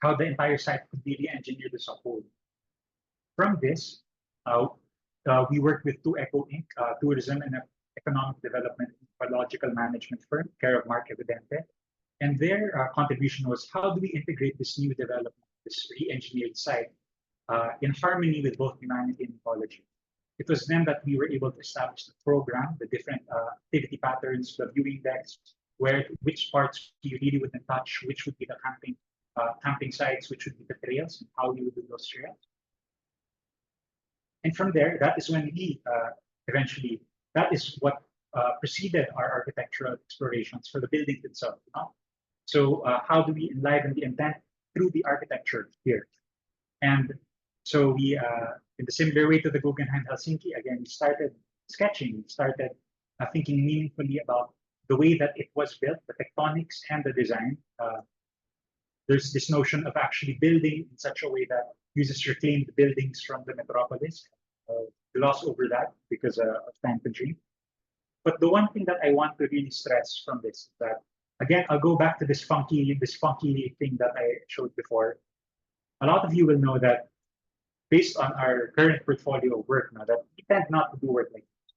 how the entire site could be re-engineered as a whole. From this, we worked with 2ECO Inc., tourism and economic development ecological management firm, care of Mark Evidente. And their contribution was, how do we integrate this new development, this re-engineered site, in harmony with both humanity and ecology? It was then that we were able to establish the program, the different activity patterns, the viewing decks, which parts you really wouldn't touch, which would be the camping sites, which would be the trails, and how you would do those trails. And from there, that is when we eventually, that is what preceded our architectural explorations for the building itself. So how do we enliven the intent through the architecture here? And so we, in the similar way to the Guggenheim Helsinki, again, we started sketching, started thinking meaningfully about the way that it was built, the tectonics and the design. There's this notion of actually building in such a way that uses reclaimed buildings from the metropolis. Gloss over that because of time constraint. But the one thing that I want to really stress from this is that, again, I'll go back to this funky thing that I showed before. A lot of you will know that based on our current portfolio of work now, that we tend not to do work like this.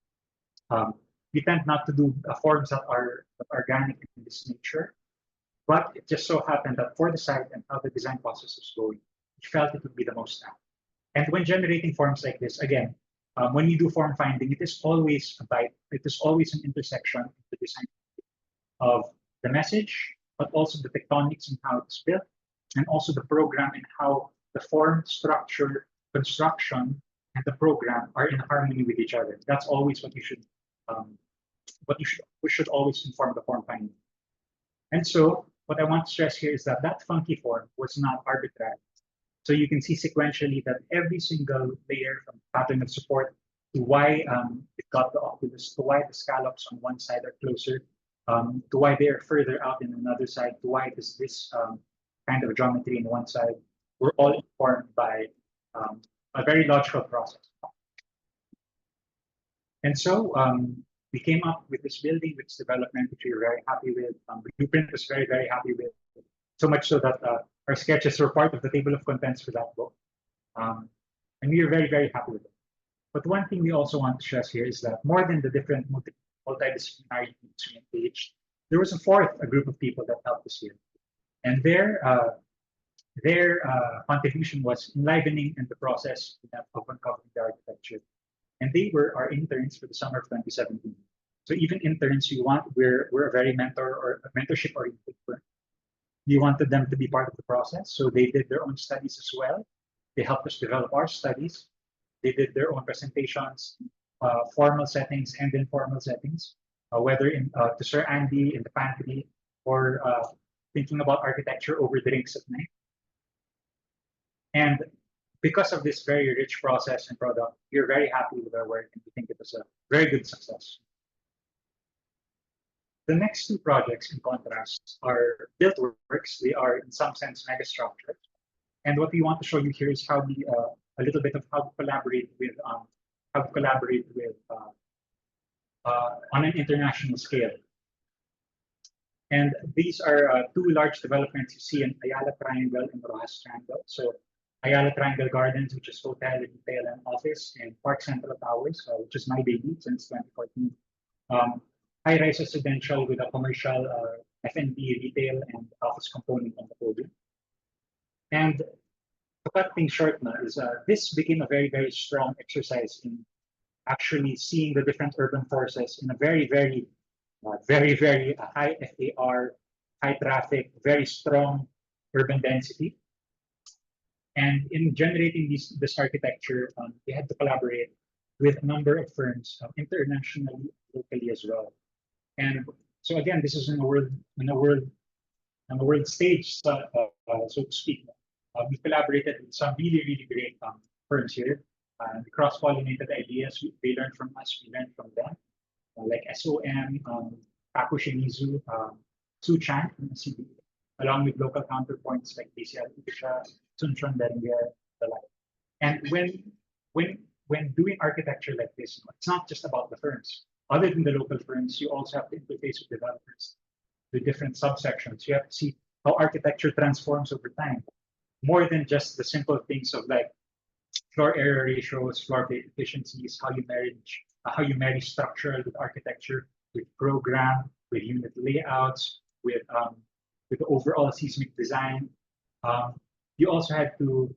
We tend not to do forms that are organic in this nature. But it just so happened that for the site and how the design process was going, we felt it would be the most apt. And when generating forms like this, again, when you do form finding, it is always an intersection of the design of the message, but also the tectonics and how it's built, and also the program and how the form, structure, construction, and the program are in harmony with each other. That's always what you should always inform the form finding. And so what I want to stress here is that that funky form was not arbitrary. So you can see sequentially that every single layer, from pattern of support to why it got the oculus, to why the scallops on one side are closer, to why they are further out in another side, to why there's this kind of geometry in one side, were all informed by a very logical process. And so we came up with this building, with this development, which we were very happy with. Blueprint was very, very happy with. So much so that our sketches were part of the table of contents for that book. And we were very, very happy with it. But one thing we also want to stress here is that more than the different multidisciplinary teams we engaged, there was a group of people that helped us here. And their contribution was enlivening in the process of uncovering the architecture. And they were our interns for the summer of 2017. So even interns we're a very mentorship oriented firm. We wanted them to be part of the process. So they did their own studies as well. They helped us develop our studies. They did their own presentations, formal settings and informal settings, whether to Sir Andy in the pantry or thinking about architecture over drinks at night. And because of this very rich process and product, we're very happy with our work and we think it was a very good success. The next two projects, in contrast, are built works. They are, in some sense, mega structures. And what we want to show you here is how we, a little bit of how to collaborate with on an international scale. And these are two large developments you see in Ayala Triangle and Rojas Triangle. So Ayala Triangle Gardens, which is hotel, retail, and office, and Park Central Towers, which is my baby since 2014. High-rise residential with a commercial F&B, retail, and office component on the podium. And to cut things short now, this became a very, very strong exercise in actually seeing the different urban forces in a very, very high FAR, high traffic, very strong urban density. And in generating this architecture, we had to collaborate with a number of firms, internationally, locally as well. And so again, this is in a world stage, so to speak. We collaborated with some really, really great firms here. We cross-pollinated ideas. They learned from us. We learned from them, like SOM, Paco Shimizu, Su Chan from CB, along with local counterpoints like DCL Isha, Sunshon Beringer, the like. And when doing architecture like this, it's not just about the firms. Other than the local firms, you also have to interface with developers, with different subsections. You have to see how architecture transforms over time, more than just the simple things of like floor area ratios, floor plate efficiencies, how you marry structural with architecture, with program, with unit layouts, with the overall seismic design. You also had to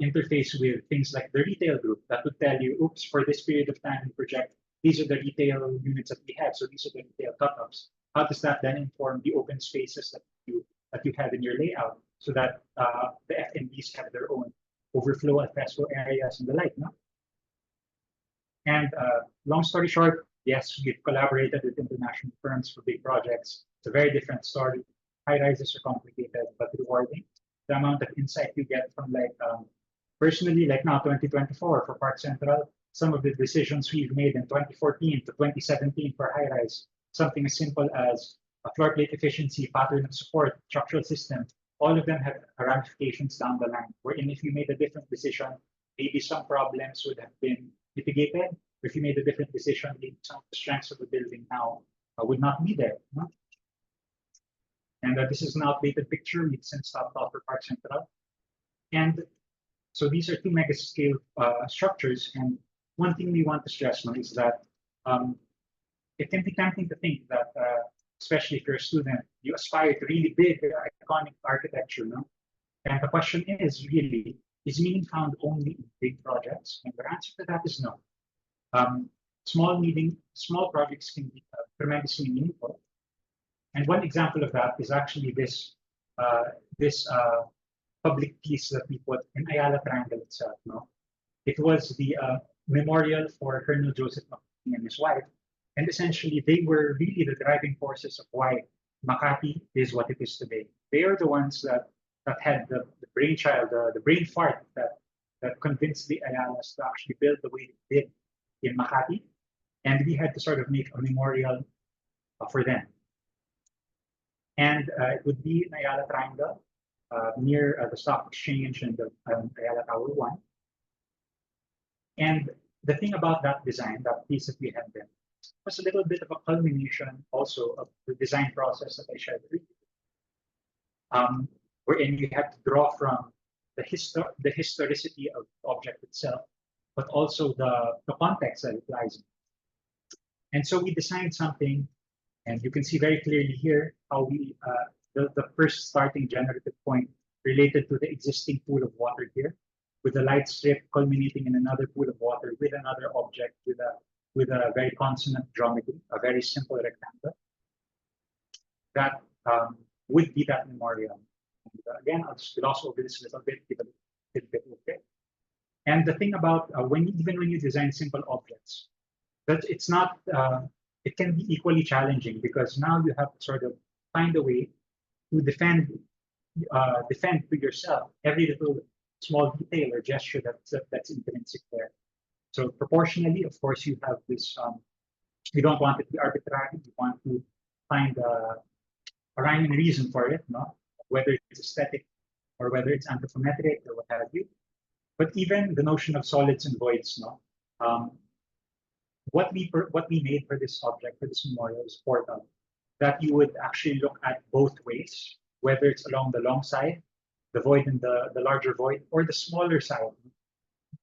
interface with things like the retail group that would tell you, oops, for this period of time we project, these are the retail units that we have, so these are the retail cutoffs. How does that then inform the open spaces that you have in your layout, so that the F&Bs have their own overflow and fresco areas and the like? No? And long story short, yes, we've collaborated with international firms for big projects. It's a very different story. High rises are complicated but rewarding. The amount of insight you get from personally, like now 2024 for Park Central, some of the decisions we've made in 2014 to 2017 for high rise, something as simple as a floor plate efficiency, pattern of support, structural system, all of them have ramifications down the line. Wherein if you made a different decision, maybe some problems would have been mitigated. If you made a different decision, maybe some of the strengths of the building now would not be there. No? And this is an outdated picture. We've since stopped off for Park Central. And so these are two mega scale structures. And one thing we want to stress now is that it can be tempting to think that, especially if you're a student, you aspire to really big, iconic architecture. No? And the question is really, is meaning found only in big projects? And the answer to that is no. Small projects can be tremendously meaningful. And one example of that is actually this public piece that we put in Ayala Triangle itself. No? It was the memorial for Colonel Joseph McCarthy and his wife. And essentially, they were really the driving forces of why Makati is what it is today. They are the ones that had the brainchild, the brain fart that convinced the Ayalas to actually build the way they did in Makati. And we had to sort of make a memorial for them. And it would be in Ayala Triangle, near the Stock Exchange and the Ayala Tower 1. And the thing about that design, that piece that we had there, was a little bit of a culmination also of the design process that I shared with you. Wherein you have to draw from the historicity of the object itself, but also the context that it lies in. And so we designed something, and you can see very clearly here how we the first starting generative point related to the existing pool of water here, with a light strip culminating in another pool of water with another object with a very consonant geometry, a very simple rectangle. That would be that memorial. And again, I'll just gloss over this a little bit, give a little bit okay. And the thing about even when you design simple objects, that it's not, it can be equally challenging because now you have to sort of find a way to defend to yourself every little small detail or gesture that's intrinsic there. So proportionally, of course, you have this, you don't want it to be arbitrary. You want to find a rhyme and reason for it, no? Whether it's aesthetic or whether it's anthropometric or what have you. But even the notion of solids and voids, no? What we made for this object, for this memorial, is portal that you would actually look at both ways, whether it's along the long side, the void and the larger void, or the smaller side.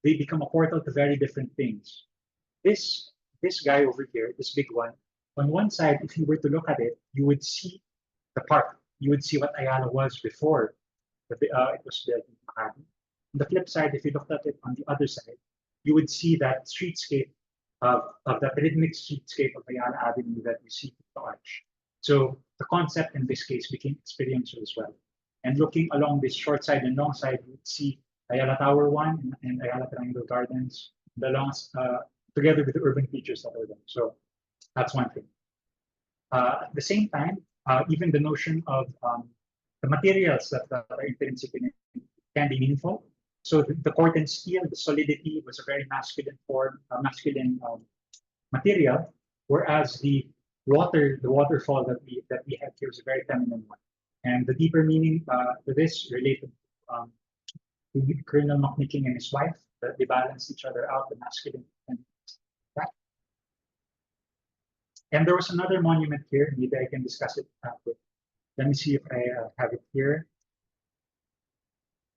They become a portal to very different things. This guy over here, this big one, on one side, if you were to look at it, you would see the park. You would see what Ayala was before it was built in Makati. On the flip side, if you looked at it on the other side, you would see that streetscape of that rhythmic streetscape of Ayala Avenue that you see in the arch. So the concept in this case became experiential as well. And looking along this short side and long side, you would see Ayala Tower 1 and Ayala Triangle Gardens, together with the urban features that are there. So that's one thing. At the same time, even the notion of the materials that are intrinsic in it can be meaningful. So the Corten steel, the solidity was a very masculine form, masculine material, whereas the waterfall that we have here is a very feminine one. And the deeper meaning to this related to Colonel McNicking and his wife, that they balance each other out, the masculine and that. And there was another monument here. Maybe I can discuss it quick. Let me see if I have it here.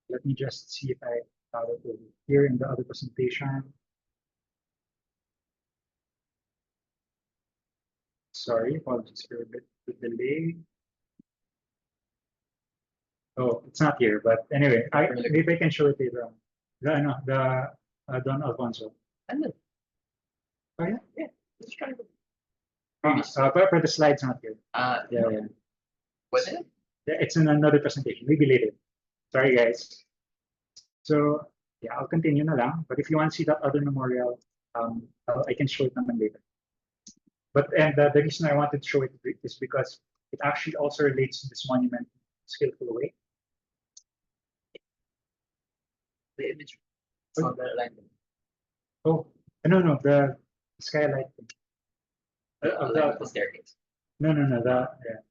Let me just see if I have it over here in the other presentation. Sorry, apologies for a bit of delay. Oh, it's not here, but anyway, maybe I can show it later on. The Don Alfonso. And then, Oh yeah, yeah, let's try it. but the slide's not here. Yeah. Was it? Yeah, it's in another presentation, maybe later. Sorry, guys. So yeah, I'll continue na lang. But if you want to see that other memorial, I can show it naman later. But the reason I wanted to show it is because it actually also relates to this monument in a skillful way. The image on the line. Oh, no, the skylight thing. The line of the staircase. No, yeah,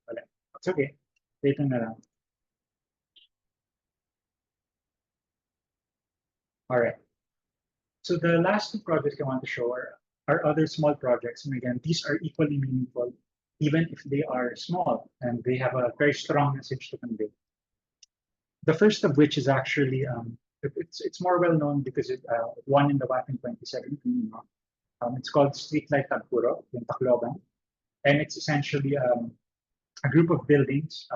wala. It's okay. Later na lang. All right. So the last two projects I want to show are other small projects. And again, these are equally meaningful, even if they are small and they have a very strong message to convey. The first of which is actually, it's more well known because it won in the WAC in 2017. It's called Streetlight Tagpuro in Tacloban. And it's essentially a group of buildings,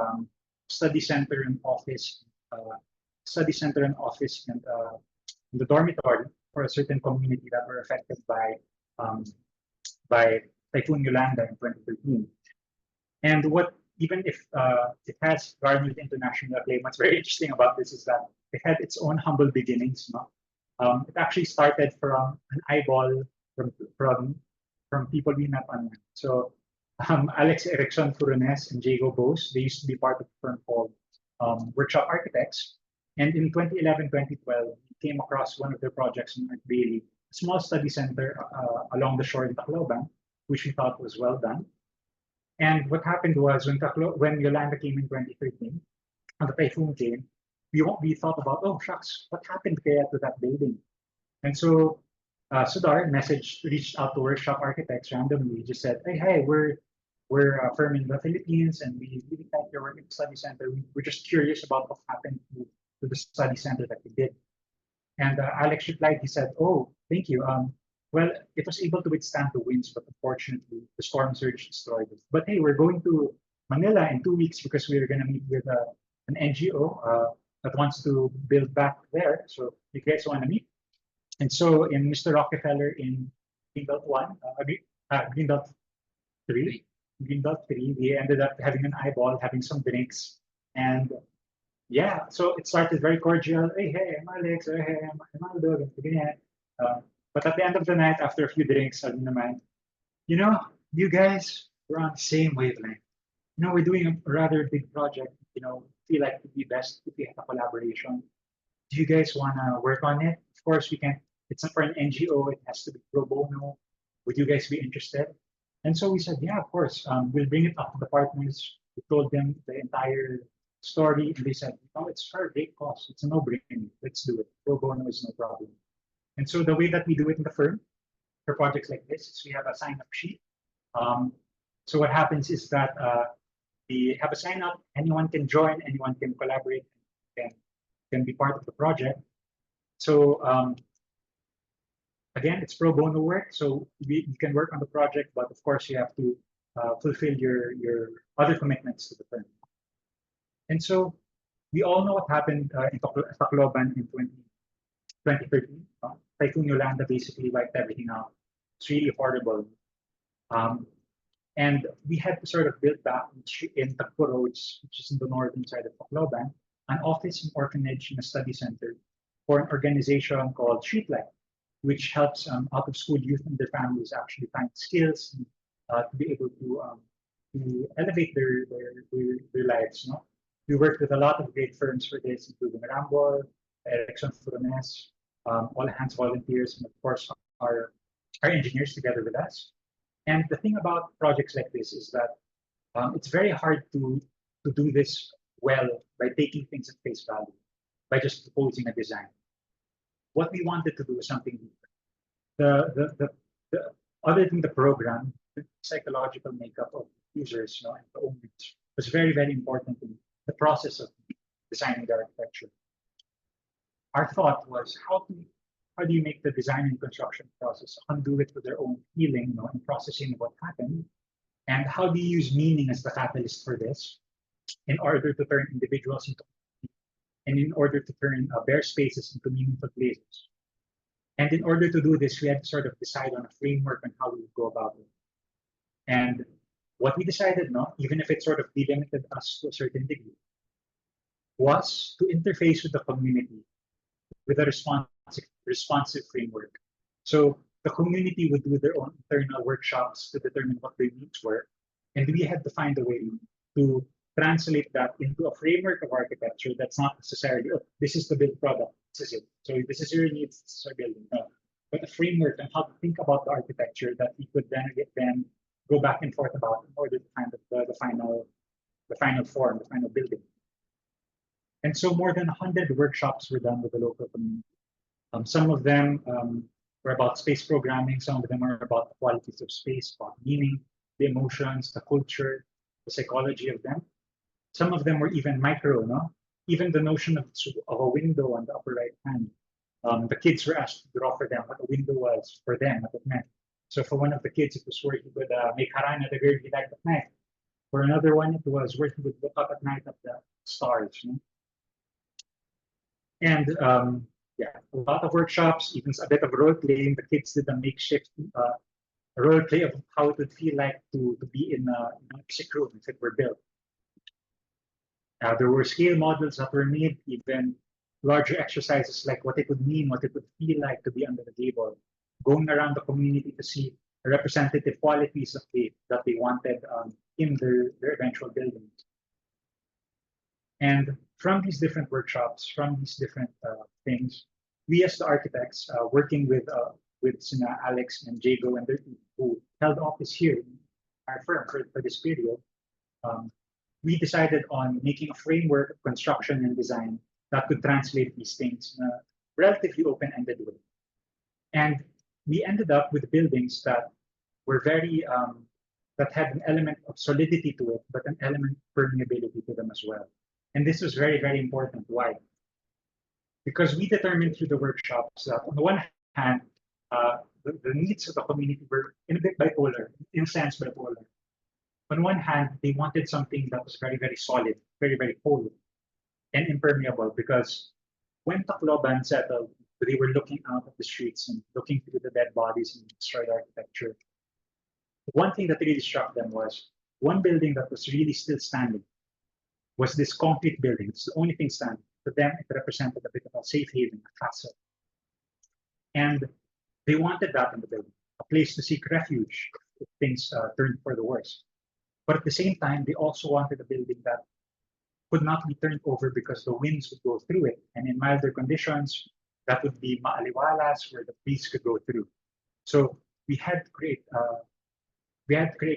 study center and office, and the dormitory for a certain community that were affected by Typhoon Yolanda in 2013. And even if it has garnered international acclaim, what's very interesting about this is that it had its own humble beginnings. No? It actually started from an eyeball from people we met online. So Alex Erickson Furones and Jago Bose, they used to be part of a firm called Workshop Architects. And in 2011, 2012, we came across one of their projects in Art Bailey, a small study center along the shore in Tacloban, which we thought was well done. And what happened was when Yolanda came in 2013, and the typhoon came, we thought about, oh shucks, what happened kaya to that building? And so Sudar reached out to Workshop Architects randomly, just said, hey, we're a firm in the Philippines and we really like your work in the study center. We're just curious about what happened to the study center that we did. And Alex replied, he said, oh, thank you. Well, it was able to withstand the winds, but unfortunately, the storm surge destroyed it. But hey, we're going to Manila in 2 weeks because we're going to meet with an NGO that wants to build back there. So you guys want to meet? And so in Mr. Rockefeller in Greenbelt 1, Greenbelt 3, we ended up having an eyeball, having some drinks. And yeah, so it started very cordial. Hey, I'm Alex. Hey, I'm Aldo. But at the end of the night, after a few drinks, sabi naman, you guys, we're on the same wavelength. We're doing a rather big project. Feel like it would be best if we have a collaboration. Do you guys want to work on it? Of course, we can. It's not for an NGO. It has to be pro bono. Would you guys be interested? And so we said, yeah, of course. We'll bring it up to the partners. We told them the entire story, and they said, it's for a great cost. It's a no-brainer. Let's do it. Pro bono is no problem. And so the way that we do it in the firm for projects like this is we have a sign-up sheet. So what happens is that we have a sign-up. Anyone can join. Anyone can collaborate. Can be part of the project. So again, it's pro bono work. So you can work on the project, but of course you have to fulfill your other commitments to the firm. And so we all know what happened in Tacloban in 2013. Typhoon Yolanda basically wiped everything out. It's really horrible. And we had to sort of build back in Tagpuro, which is in the northern side of Tacloban, an office, an orphanage, and a study center for an organization called Streetlight, which helps out-of-school youth and their families actually find skills to be able to elevate their lives. We worked with a lot of great firms for this, including Rambo, Erickson Furones, all hands volunteers, and of course our engineers together with us. And the thing about projects like this is that it's very hard to do this well by taking things at face value, by just proposing a design. What we wanted to do was something different. The other than the program, the psychological makeup of users and the owners was very, very important in the process of designing the architecture. Our thought was how do you make the design and construction process conduit to their own feeling and processing of what happened, and how do you use meaning as the catalyst for this in order to turn individuals into and in order to turn bare spaces into meaningful places. And in order to do this, we had to sort of decide on a framework on how we would go about it. And what we decided, even if it sort of delimited us to a certain degree, was to interface with the community with a responsive framework. So the community would do their own internal workshops to determine what their needs were. And we had to find a way to translate that into a framework of architecture that's not necessarily, oh, this is the build product, this is it. So this is your needs, this is our building. No. But a framework on how to think about the architecture that we could then go back and forth about in order to find the final form, the final building. And so more than 100 workshops were done with the local community. Some of them were about space programming. Some of them are about the qualities of space, about meaning, the emotions, the culture, the psychology of them. Some of them were even micro, no? Even the notion of a window on the upper right hand. The kids were asked to draw for them what a window was for them, what it meant. So for one of the kids, it was where he would make harana, the girl he liked at night. For another one, it was where he would look up at night at the stars. No? And yeah, a lot of workshops, even a bit of role playing. The kids did a makeshift role play of how it would feel like to be in an exec room if it were built. There were scale models that were made, even larger exercises like what it would mean, what it would feel like to be under the table, going around the community to see the representative qualities of faith that they wanted in their eventual buildings. And from these different workshops, from these different things, we as the architects, working with Sina Alex and Jago and their team, who held office here in our firm for this period, we decided on making a framework of construction and design that could translate these things in a relatively open-ended way. And we ended up with buildings that were very, that had an element of solidity to it, but an element of permeability to them as well. And this was very, very important. Why? Because we determined through the workshops that on the one hand, the needs of the community were in a bit bipolar, in a sense bipolar. On one hand, they wanted something that was very, very solid, very, very whole and impermeable, because when Tacloban settled, they were looking out at the streets and looking through the dead bodies and destroyed architecture. One thing that really struck them was one building that was really still standing was this concrete building. It's the only thing standing. For them, it represented a bit of a safe haven, a castle. And they wanted that in the building, a place to seek refuge if things turned for the worse. But at the same time, they also wanted a building that could not be turned over because the winds would go through it. And in milder conditions, that would be maaliwalas where the breeze could go through. So we had to create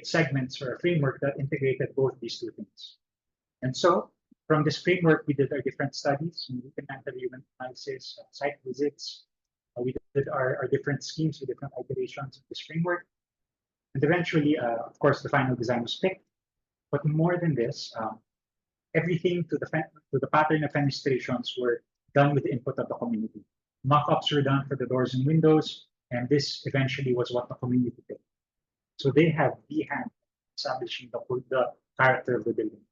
segments or a framework that integrated both these two things. And so from this framework, we did our different studies, incremental human analysis, site visits. We did our different schemes, the different iterations of this framework. And eventually, of course, the final design was picked. But more than this, everything to the pattern of fenestrations were done with the input of the community. Mock-ups were done for the doors and windows, and this eventually was what the community did. So they have the hand establishing the character of the building.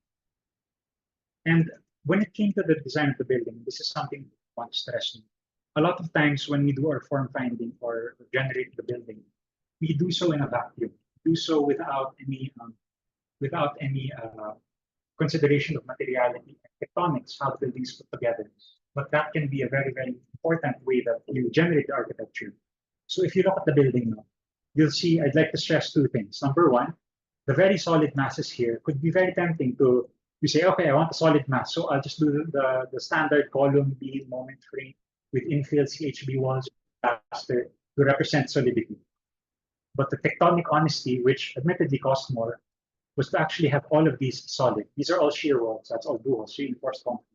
And when it came to the design of the building, this is something I want to stress. A lot of times when we do our form finding or generate the building, we do so in a vacuum. We do so without any consideration of materiality and tectonics, how buildings put together. But that can be a very, very important way that you generate the architecture. So if you look at the building now, you'll see, I'd like to stress two things. Number one, the very solid masses here could be very tempting to, you say, okay, I want a solid mass, so I'll just do the standard column, beam, moment frame with infill CHB walls, plaster to represent solidity. But the tectonic honesty, which admittedly cost more, was to actually have all of these solid. These are all shear walls. That's all duos, reinforced concrete.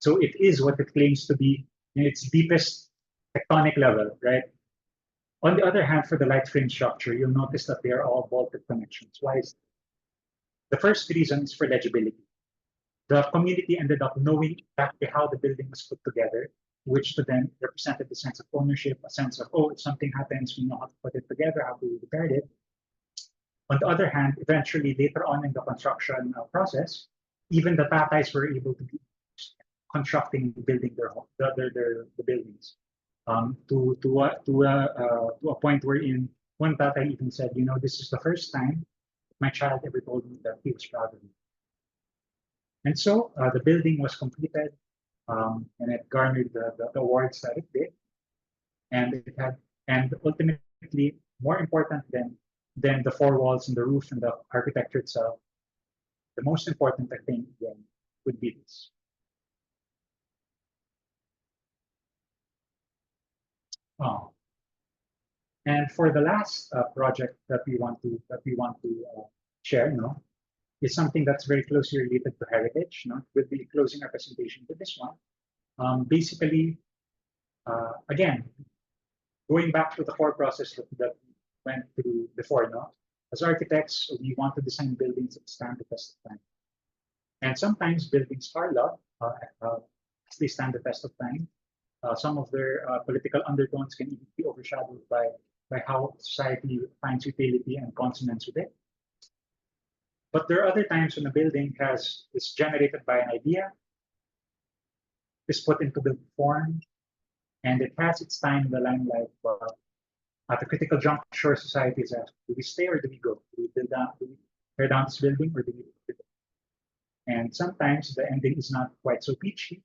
So it is what it claims to be in its deepest tectonic level, right? On the other hand, for the light frame structure, you'll notice that they are all bolted connections. Why is that? The first reason is for legibility. The community ended up knowing exactly how the building was put together, which to them represented the sense of ownership, a sense of, oh, if something happens, we know how to put it together, how to repair it. On the other hand, eventually, later on in the construction process, even the tatais were able to be constructing, building the buildings to a point wherein one tatai even said, you know, this is the first time my child ever told me that he was proud of me. And so the building was completed, and it garnered the awards that it did, and ultimately ultimately, more important than the four walls and the roof and the architecture itself, the most important, I think, again, would be this. Oh. And for the last project that we want to share, is something that's very closely related to heritage. We'll be closing our presentation with this one. Basically, again, going back to the core process that we went through before, as architects, we want to design buildings that stand the test of time. And sometimes buildings are loved as they stand the test of time. Some of their political undertones can even be overshadowed by how society finds utility and consonance with it. But there are other times when a building is generated by an idea, is put into the form, and it has its time in the limelight. But at a critical juncture, society is asked, do we stay or do we go? Do we tear down this building or do we build it? And sometimes the ending is not quite so peachy.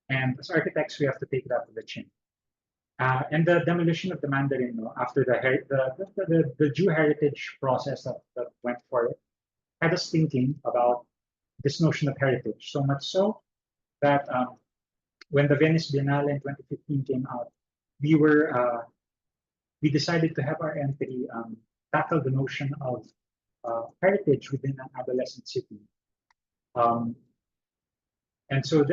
And as architects, we have to take that to the chin. And the demolition of the Mandarin, after the Jew heritage process that went for it, had us thinking about this notion of heritage. So much so that when the Venice Biennale in 2015 came out, we decided to have our entry tackle the notion of heritage within an adolescent city. And so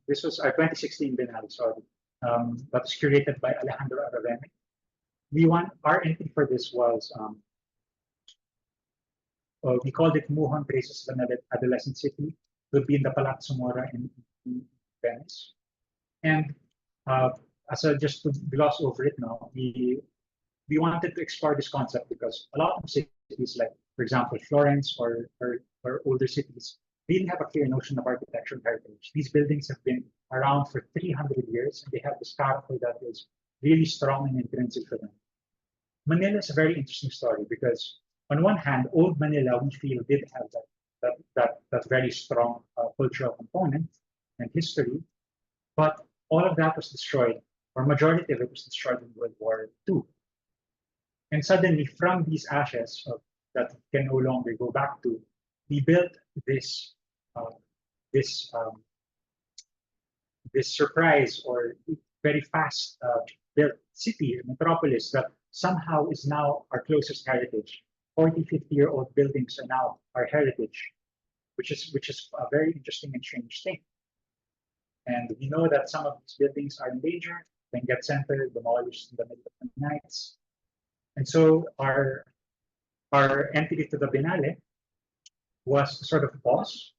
this was our 2016 Biennale, sorry. That was curated by Alejandro Aravena. Our entry for this was, we called it Muhon Traces of an Adolescent City. It would be in the Palazzo Mora in Venice. And just to gloss over it now, we wanted to explore this concept because a lot of cities, like, for example, Florence or older cities, didn't have a clear notion of architectural heritage. These buildings have been around for 300 years, and they have this character that is really strong and intrinsic for them. Manila is a very interesting story because, on one hand, old Manila, we feel, did have that very strong cultural component and history, but all of that was destroyed, or majority of it was destroyed in World War II. And suddenly, from these ashes that can no longer go back to, we built this surprise or very fast built city, metropolis that somehow is now our closest heritage. 40, 50-year-old buildings are now our heritage, which is a very interesting and strange thing. And we know that some of these buildings are in danger, then get centered, demolished in the middle of the nights. And so our entry to the Biennale was to sort of pause,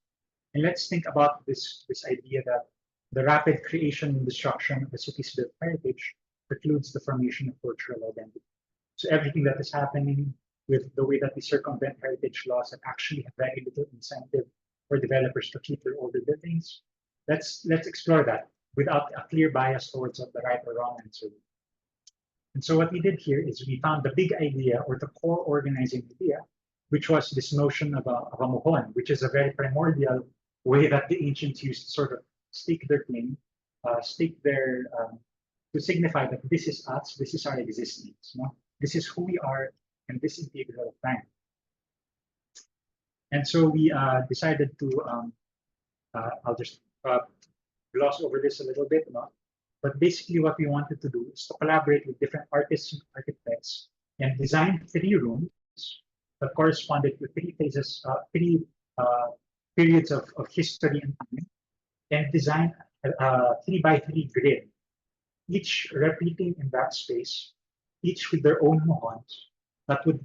and let's think about this idea that the rapid creation and destruction of the city's built heritage precludes the formation of cultural identity. So everything that is happening with the way that we circumvent heritage laws that actually have very little incentive for developers to keep their older buildings. Let's explore that without a clear bias towards the right or wrong answer. And so what we did here is we found the big idea, or the core organizing idea, which was this notion of a muhon, which is a very primordial way that the ancients used to sort of stake their claim, to signify that this is us, this is our existence, this is who we are, and this is the integral of time. And so we decided to, I'll just gloss over this a little bit, but basically what we wanted to do is to collaborate with different artists and architects and design 3 rooms that corresponded to 3 phases, 3 periods of history and time, and design a 3x3 grid, each repeating in that space, each with their own mohons that would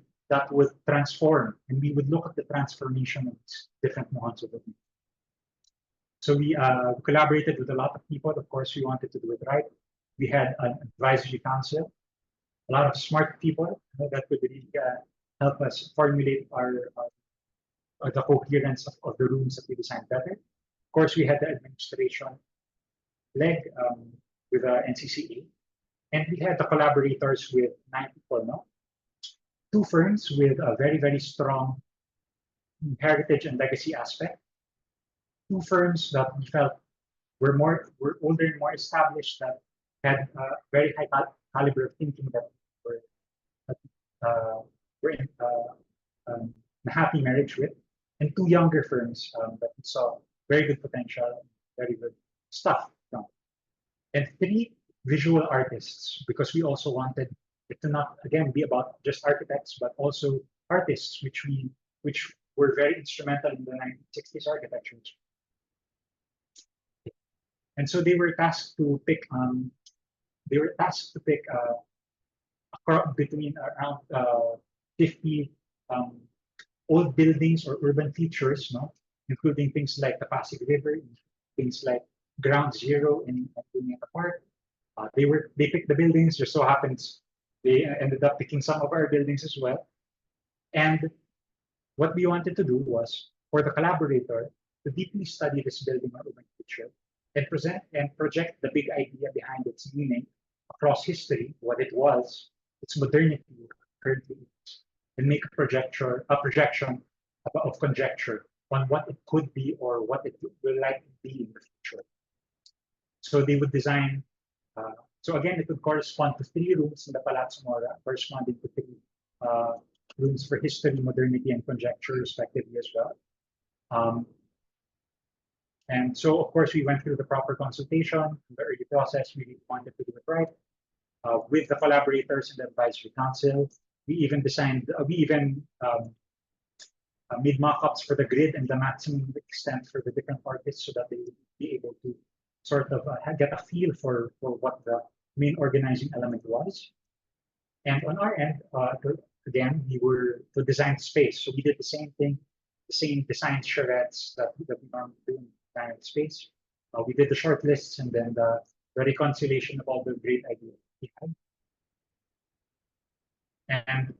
transform, and we would look at the transformation of these different mohons over time. So we collaborated with a lot of people. Of course, we wanted to do it right. We had an advisory council, a lot of smart people that would really help us formulate the coherence of the rooms that we designed better. Of course, we had the administration leg with NCCA, and we had the collaborators with 9 people, 2 firms with a very, very strong heritage and legacy aspect, 2 firms that we felt were older and more established, that had very high caliber of thinking that were we're in a happy marriage with, and two younger firms that we saw very good potential, very good stuff from, and three visual artists, because we also wanted it to not again be about just architects, but also artists, which were very instrumental in the 1960s architecture. And so they were tasked to pick between around 50 old buildings or urban features, no, including things like the Pasig River, things like Ground Zero in the park. They picked the buildings. Just so happens they ended up picking some of our buildings as well. And what we wanted to do was for the collaborator to deeply study this building or urban feature and present and project the big idea behind its meaning across history, what it was, its modernity, currently is, and make a projection of conjecture on what it could be or what it will likely be in the future. So they would design. So again, it would correspond to 3 rooms in the Palazzo Mora, corresponding to 3 rooms for history, modernity, and conjecture, respectively, as well. And so, of course, we went through the proper consultation in the early process. We wanted to do it right with the collaborators in the advisory council. We even made mock-ups for the grid and the maximum extent for the different artists so that they would be able to sort of get a feel for what the main organizing element was. And on our end, again, we were to design space. So we did the same thing, the same design charrettes that we normally do in design space. We did the short lists and then the reconciliation of all the great ideas we had. And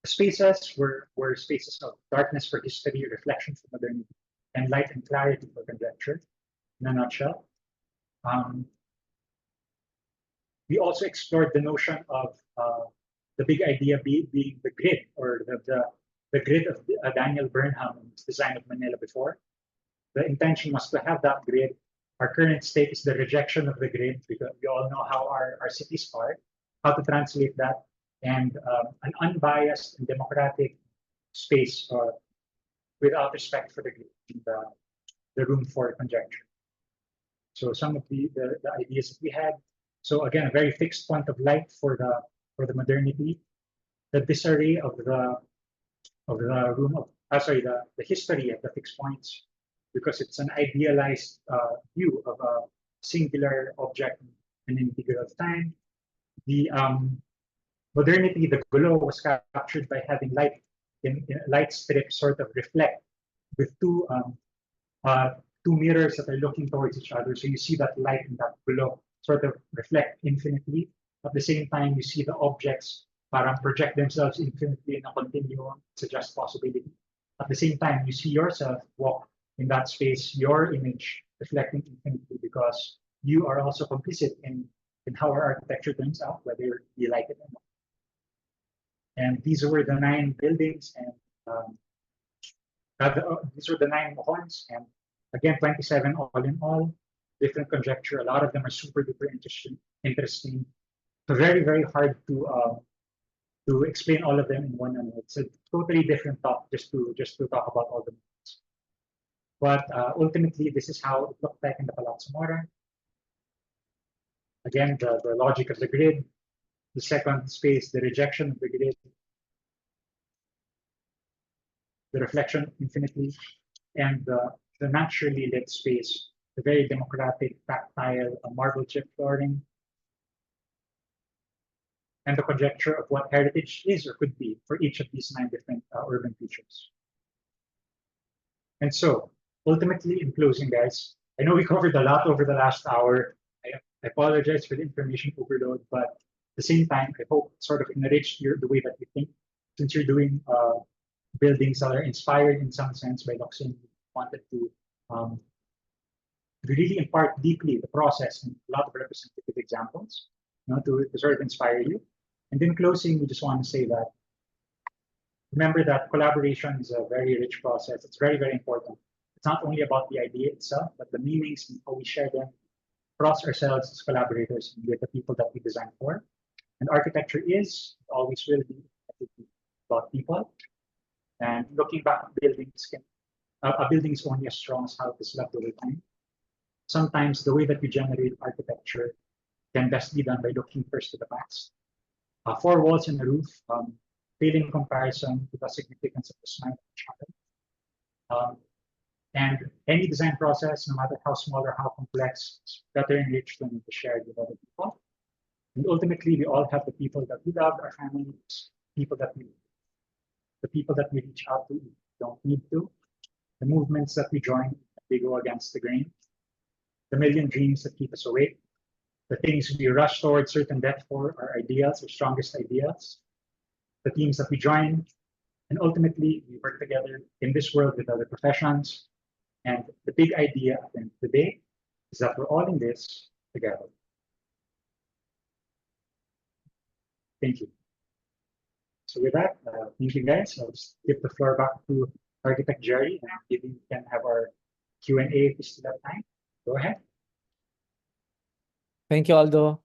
spaces were spaces of darkness for history, reflection for modernity, and light and clarity for conjecture, in a nutshell. We also explored the notion of the big idea being the grid, or the grid of Daniel Burnham in his design of Manila before. The intention was to have that grid. Our current state is the rejection of the grid, because we all know how our cities are, how to translate that, and an unbiased and democratic space without respect for the grid, the room for conjecture. So some of the ideas that we had. So again, a very fixed point of light for the modernity, the disarray of the room of the history of the fixed points, because it's an idealized view of a singular object in an integral of time. The modernity, the glow, was captured by having light in light strips sort of reflect with two mirrors that are looking towards each other. So you see that light and that glow sort of reflect infinitely. At the same time, you see the objects parang project themselves infinitely in a continuum. It's a just possibility. At the same time, you see yourself walk in that space, your image reflecting infinitely, because you are also complicit in how our architecture turns out, whether you like it or not. And these were the 9 buildings, and these were the 9 horns, and again, 27 all in all. Different conjecture. A lot of them are super duper interesting. So very, very hard to explain all of them in one minute. It's a totally different talk just to talk about all the minutes. But ultimately, this is how it looked like in the Palazzo Mora. Again, the logic of the grid. The second space, the rejection of the grid. The reflection infinitely. And the naturally lit space. The very democratic, tactile, marble chip flooring, and the conjecture of what heritage is or could be for each of these 9 different urban features. And so, ultimately, in closing, guys, I know we covered a lot over the last hour. I apologize for the information overload, but at the same time, I hope it sort of enriched the way that you think. Since you're doing buildings that are inspired in some sense by Locsin, we wanted to really impart deeply the process and a lot of representative examples, to sort of inspire you. And in closing, we just want to say that remember that collaboration is a very rich process. It's very, very important. It's not only about the idea itself, but the meanings and how we share them across ourselves as collaborators and with the people that we design for. And architecture is, always will be, about people. And looking back at buildings, a building is only as strong as how it is left over time. Sometimes the way that we generate architecture can best be done by looking first to the past. Four walls and a roof, pale in comparison to the significance of the smile of each other. And any design process, no matter how small or how complex, is better enriched when it's shared with other people. And ultimately, we all have the people that we love, our families, people that we, the people that we reach out to, don't need to, the movements that we join, they go against the grain, the million dreams that keep us awake, the things we rush towards certain death for, our ideals, our strongest ideals, the teams that we join, and ultimately we work together in this world with other professions. And the big idea at the end of the day is that we're all in this together. Thank you. So with that, thank you guys. I'll just give the floor back to Architect Gerry, and maybe we can have our Q&A if it's that time. Go ahead. Thank you, Aldo.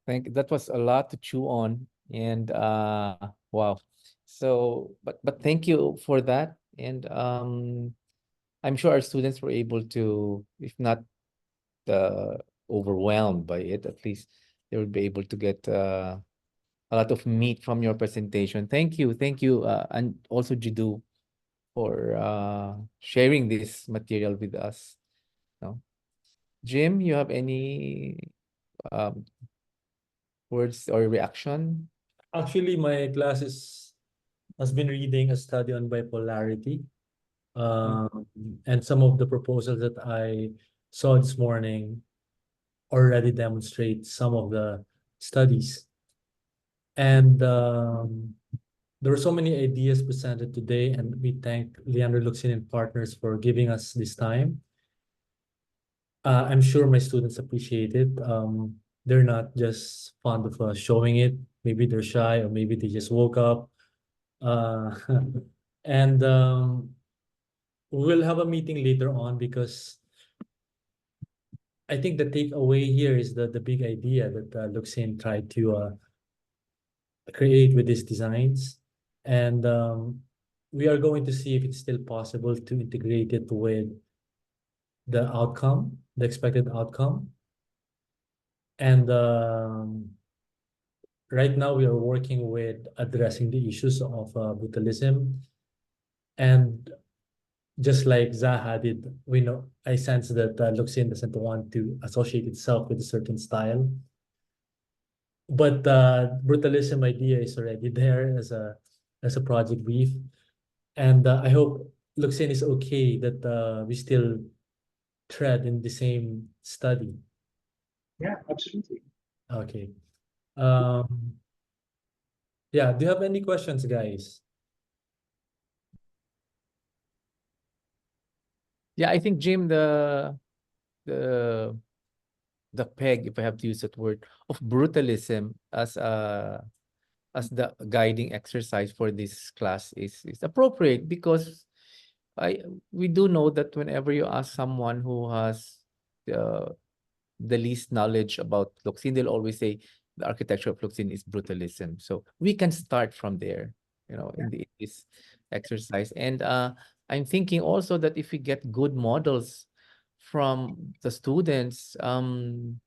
That was a lot to chew on, and wow. So, but thank you for that, and I'm sure our students were able to, if not overwhelmed by it, at least they will be able to get a lot of meat from your presentation. Thank you, and also Jiddu for sharing this material with us. No? Jim, you have any words or reaction? Actually, my class has been reading a study on bipolarity. And some of the proposals that I saw this morning already demonstrate some of the studies. And there were so many ideas presented today, and we thank Leandro Locsin and Partners for giving us this time. I'm sure my students appreciate it. They're not just fond of showing it. Maybe they're shy, or maybe they just woke up. And we'll have a meeting later on, because I think the takeaway here is the big idea that Locsin tried to create with these designs. And we are going to see if it's still possible to integrate it with the outcome, the expected outcome. And right now we are working with addressing the issues of brutalism. And just like Zaha did, I sense that Locsin doesn't want to associate itself with a certain style. But the brutalism idea is already there as a project brief. And I hope Locsin is okay that we still tread in the same study. Yeah, absolutely. Okay. Yeah, do you have any questions, guys? Yeah, I think Jim, the peg, if I have to use that word, of brutalism as the guiding exercise for this class is appropriate, because we do know that whenever you ask someone who has the least knowledge about Locsin, they'll always say the architecture of Locsin is brutalism. So we can start from there, in this exercise. And I'm thinking also that if we get good models from the students, I'm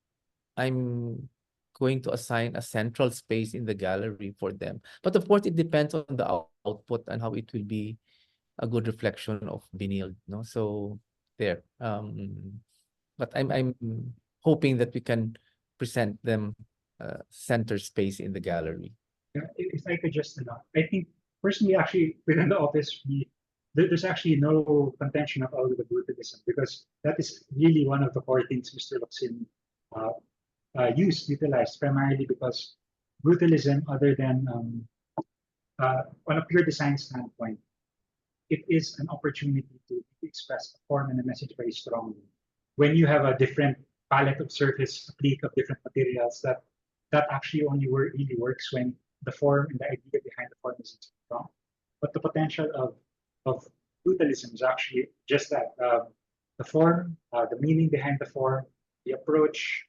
going to assign a central space in the gallery for them. But of course, it depends on the output and how it will be a good reflection of Benilde, So there. But I'm hoping that we can present them center space in the gallery. Yeah, if I could just I think personally, actually, within the office, there's actually no contention of all the brutalism, because that is really one of the core things Mr. Locsin utilized, primarily because brutalism, other than on a pure design standpoint, it is an opportunity to express a form and a message very strongly. When you have a different palette of surface, a clique of different materials, that actually only really works when the form and the idea behind the form is strong. But the potential of brutalism is actually just that: the form, the meaning behind the form, the approach,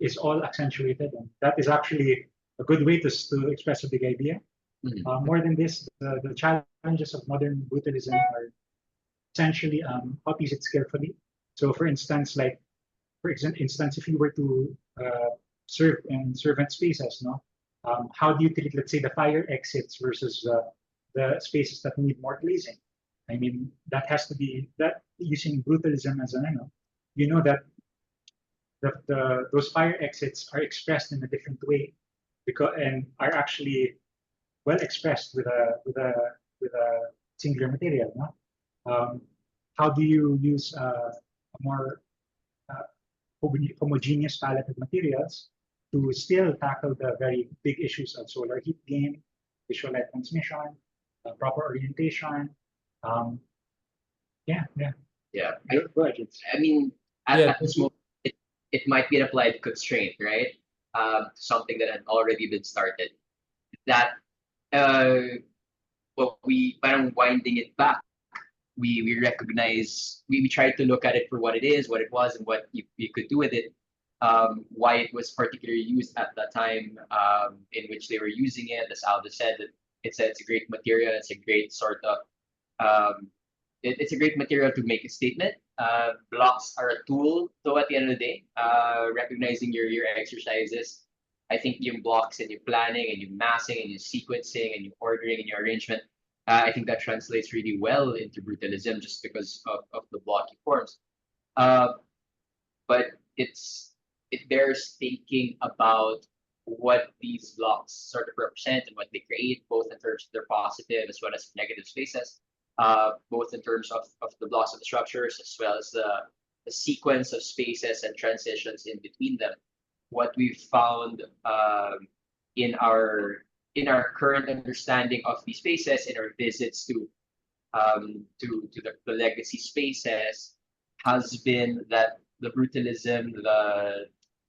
is all accentuated, and that is actually a good way to express a big idea. More than this, the challenges of modern brutalism are essentially how to use it skillfully. So, for instance, if you were to serve in servant spaces, no, how do you treat, let's say, the fire exits versus the spaces that need more glazing? I mean, that has to be that using brutalism as an, you know that those fire exits are expressed in a different way because and are actually well expressed with a singular material. No? How do you use a more homogeneous palette of materials to still tackle the very big issues of solar heat gain, visual light transmission, proper orientation? Yeah. Yeah. Go ahead, Jits. I mean, Yeah. at this moment, it might be an applied constraint, right? Something that had already been started. That, well, we parang winding it back, we recognize, we tried to look at it for what it is, what it was, and what you could do with it. Why it was particularly used at that time, in which they were using it, as Aldo said, that it's a great material. It's a great sort of it's a great material to make a statement. Blocks are a tool, though, at the end of the day, recognizing your exercises. I think yung blocks and your planning and your massing and your sequencing and your ordering and your arrangement, I think that translates really well into brutalism just because of the blocky forms. But it bears thinking about what these blocks sort of represent and what they create, both in terms of their positive as well as negative spaces, both in terms of the blocks of the structures as well as the sequence of spaces and transitions in between them. What we've found in our current understanding of these spaces, in our visits to the legacy spaces, has been that the brutalism,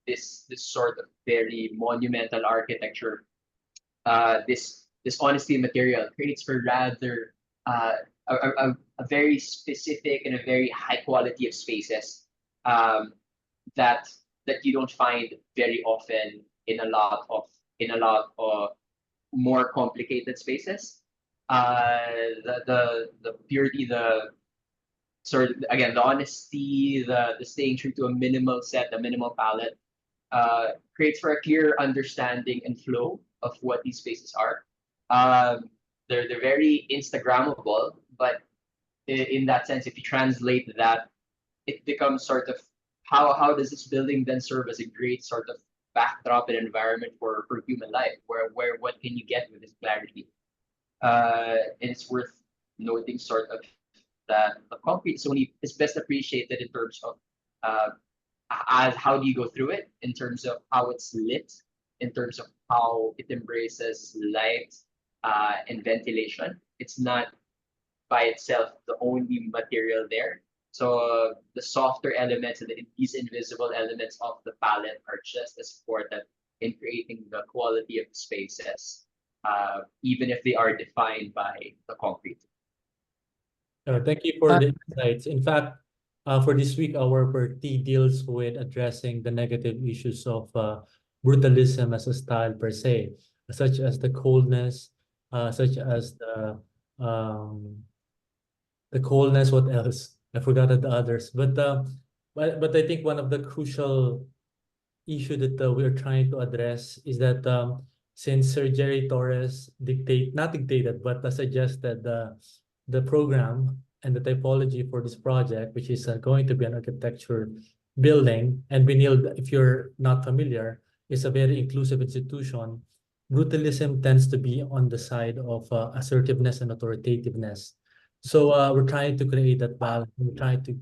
this sort of very monumental architecture, this honesty material creates for rather a very specific and a very high quality of spaces that you don't find very often in a lot of more complicated spaces. The purity, the sort of, again, the honesty, the staying true to a minimal set, a minimal palette, creates for a clear understanding and flow of what these spaces are. They're very Instagrammable, but in that sense, if you translate that, it becomes sort of how does this building then serve as a great sort of backdrop and environment for human life? Where what can you get with this clarity? And it's worth noting sort of that the concrete is best appreciated in terms of as how do you go through it, in terms of how it's lit, in terms of how it embraces light and ventilation. It's not by itself the only material there. So the softer elements and these invisible elements of the palette are just as important in creating the quality of the spaces, even if they are defined by the concrete. Thank you for the insights. In fact, for this week, our party deals with addressing the negative issues of brutalism as a style per se, such as the coldness, such as the coldness. What else? I forgot the others. But I think one of the crucial issue that we are trying to address is that since Sir Gerry Torres suggested the program and the typology for this project, which is going to be an architecture building, and Benil, if you're not familiar, is a very inclusive institution. Brutalism tends to be on the side of assertiveness and authoritativeness. So we're trying to create that balance. We're trying to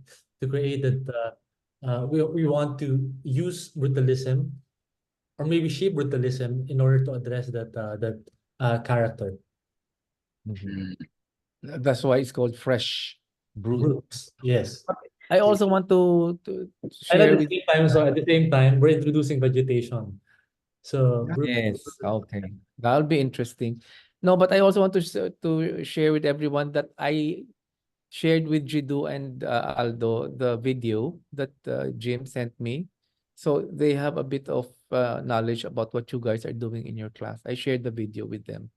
create that. We want to use brutalism, or maybe shape brutalism, in order to address that character. That's why it's called fresh brute. Brutes, yes. I also want to And share at with the same time, we're introducing vegetation. So yes, okay, that'll be interesting. No, but I also want to share with everyone that I shared with Jiddu and Aldo the video that Jim sent me. So they have a bit of knowledge about what you guys are doing in your class. I shared the video with them.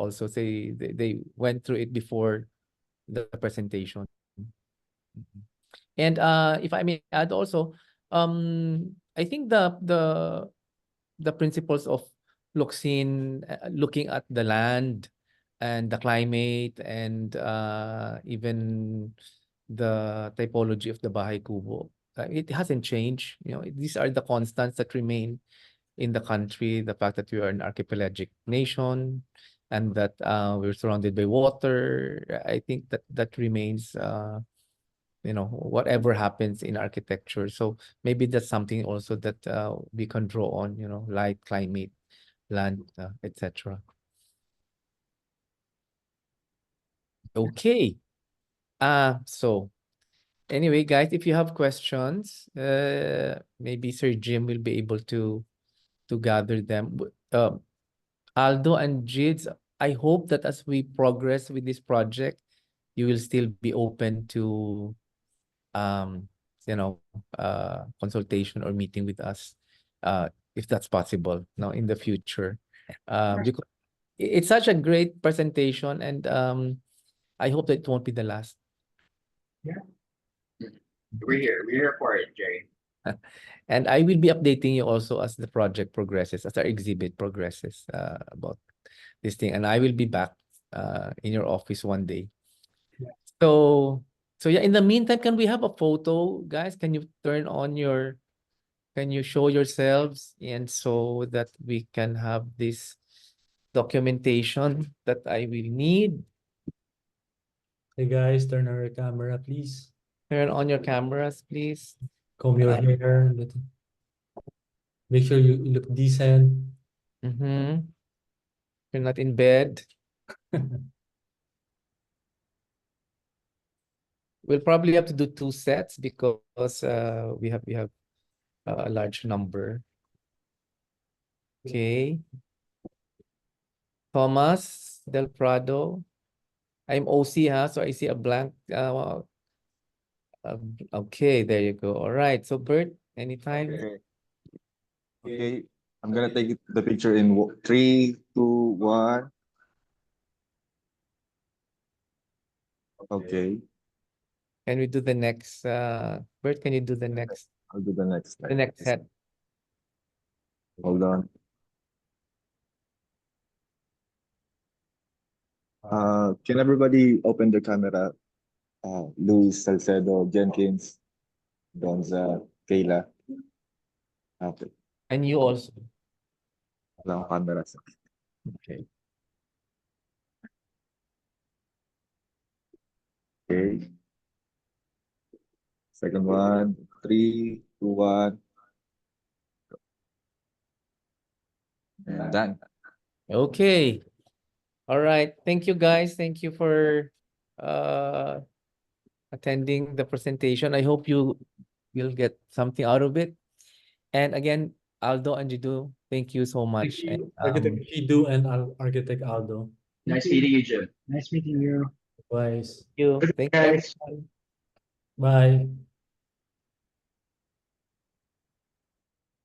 Also, they went through it before the presentation. Mhm. And if I may add also, I think the principles of Locsin, looking at the land and the climate and even the typology of the Bahay Kubo, it hasn't changed. You know, these are the constants that remain in the country. The fact that we are an archipelagic nation and that we're surrounded by water, I think that remains. You know, whatever happens in architecture. So maybe that's something also that we can draw on, you know, light, climate, land, etc. Okay. So anyway, guys, if you have questions, maybe Sir Jim will be able to gather them. Aldo and Jids, I hope that as we progress with this project, you will still be open to um, you know, consultation or meeting with us, if that's possible, now in the future. Because it's such a great presentation, and I hope that it won't be the last. We're here for it, Gerry. And I will be updating you also as the project progresses, as our exhibit progresses, about this thing. And I will be back in your office one day. Yeah. So yeah, in the meantime, can we have a photo, guys? Can you turn on can you show yourselves, and so that we can have this documentation that I will need. Hey guys, turn on your camera, please. Turn on your cameras, please. Comb your hair. Make sure you look decent. Mm-hmm. You're not in bed. We'll probably have to do 2 sets because we have a large number. Okay. Thomas Del Prado. I'm OC, so I see a blank. Okay, there you go. All right. So Bert, anytime. Okay, I'm gonna take the picture in 3, 2, 1. Okay, Can we do the next? Bert, can you do the next? I'll do the next The slide. next set. Hold on. Can everybody open the camera? Luis, Salcedo, Jenkins, Donza, Kayla. Okay, And you also. wala akong camera. Okay. Okay. Second one, 3, 2, 1. And done. Okay. All right. Thank you, guys. Thank you for attending the presentation. I hope you will get something out of it. And again, Aldo and Jiddu, thank you so much. And, Architect Jiddu and Architect Aldo. Nice meeting you, Jim. Nice meeting you. Bye. you. Good Thank you, guys. everyone. Bye.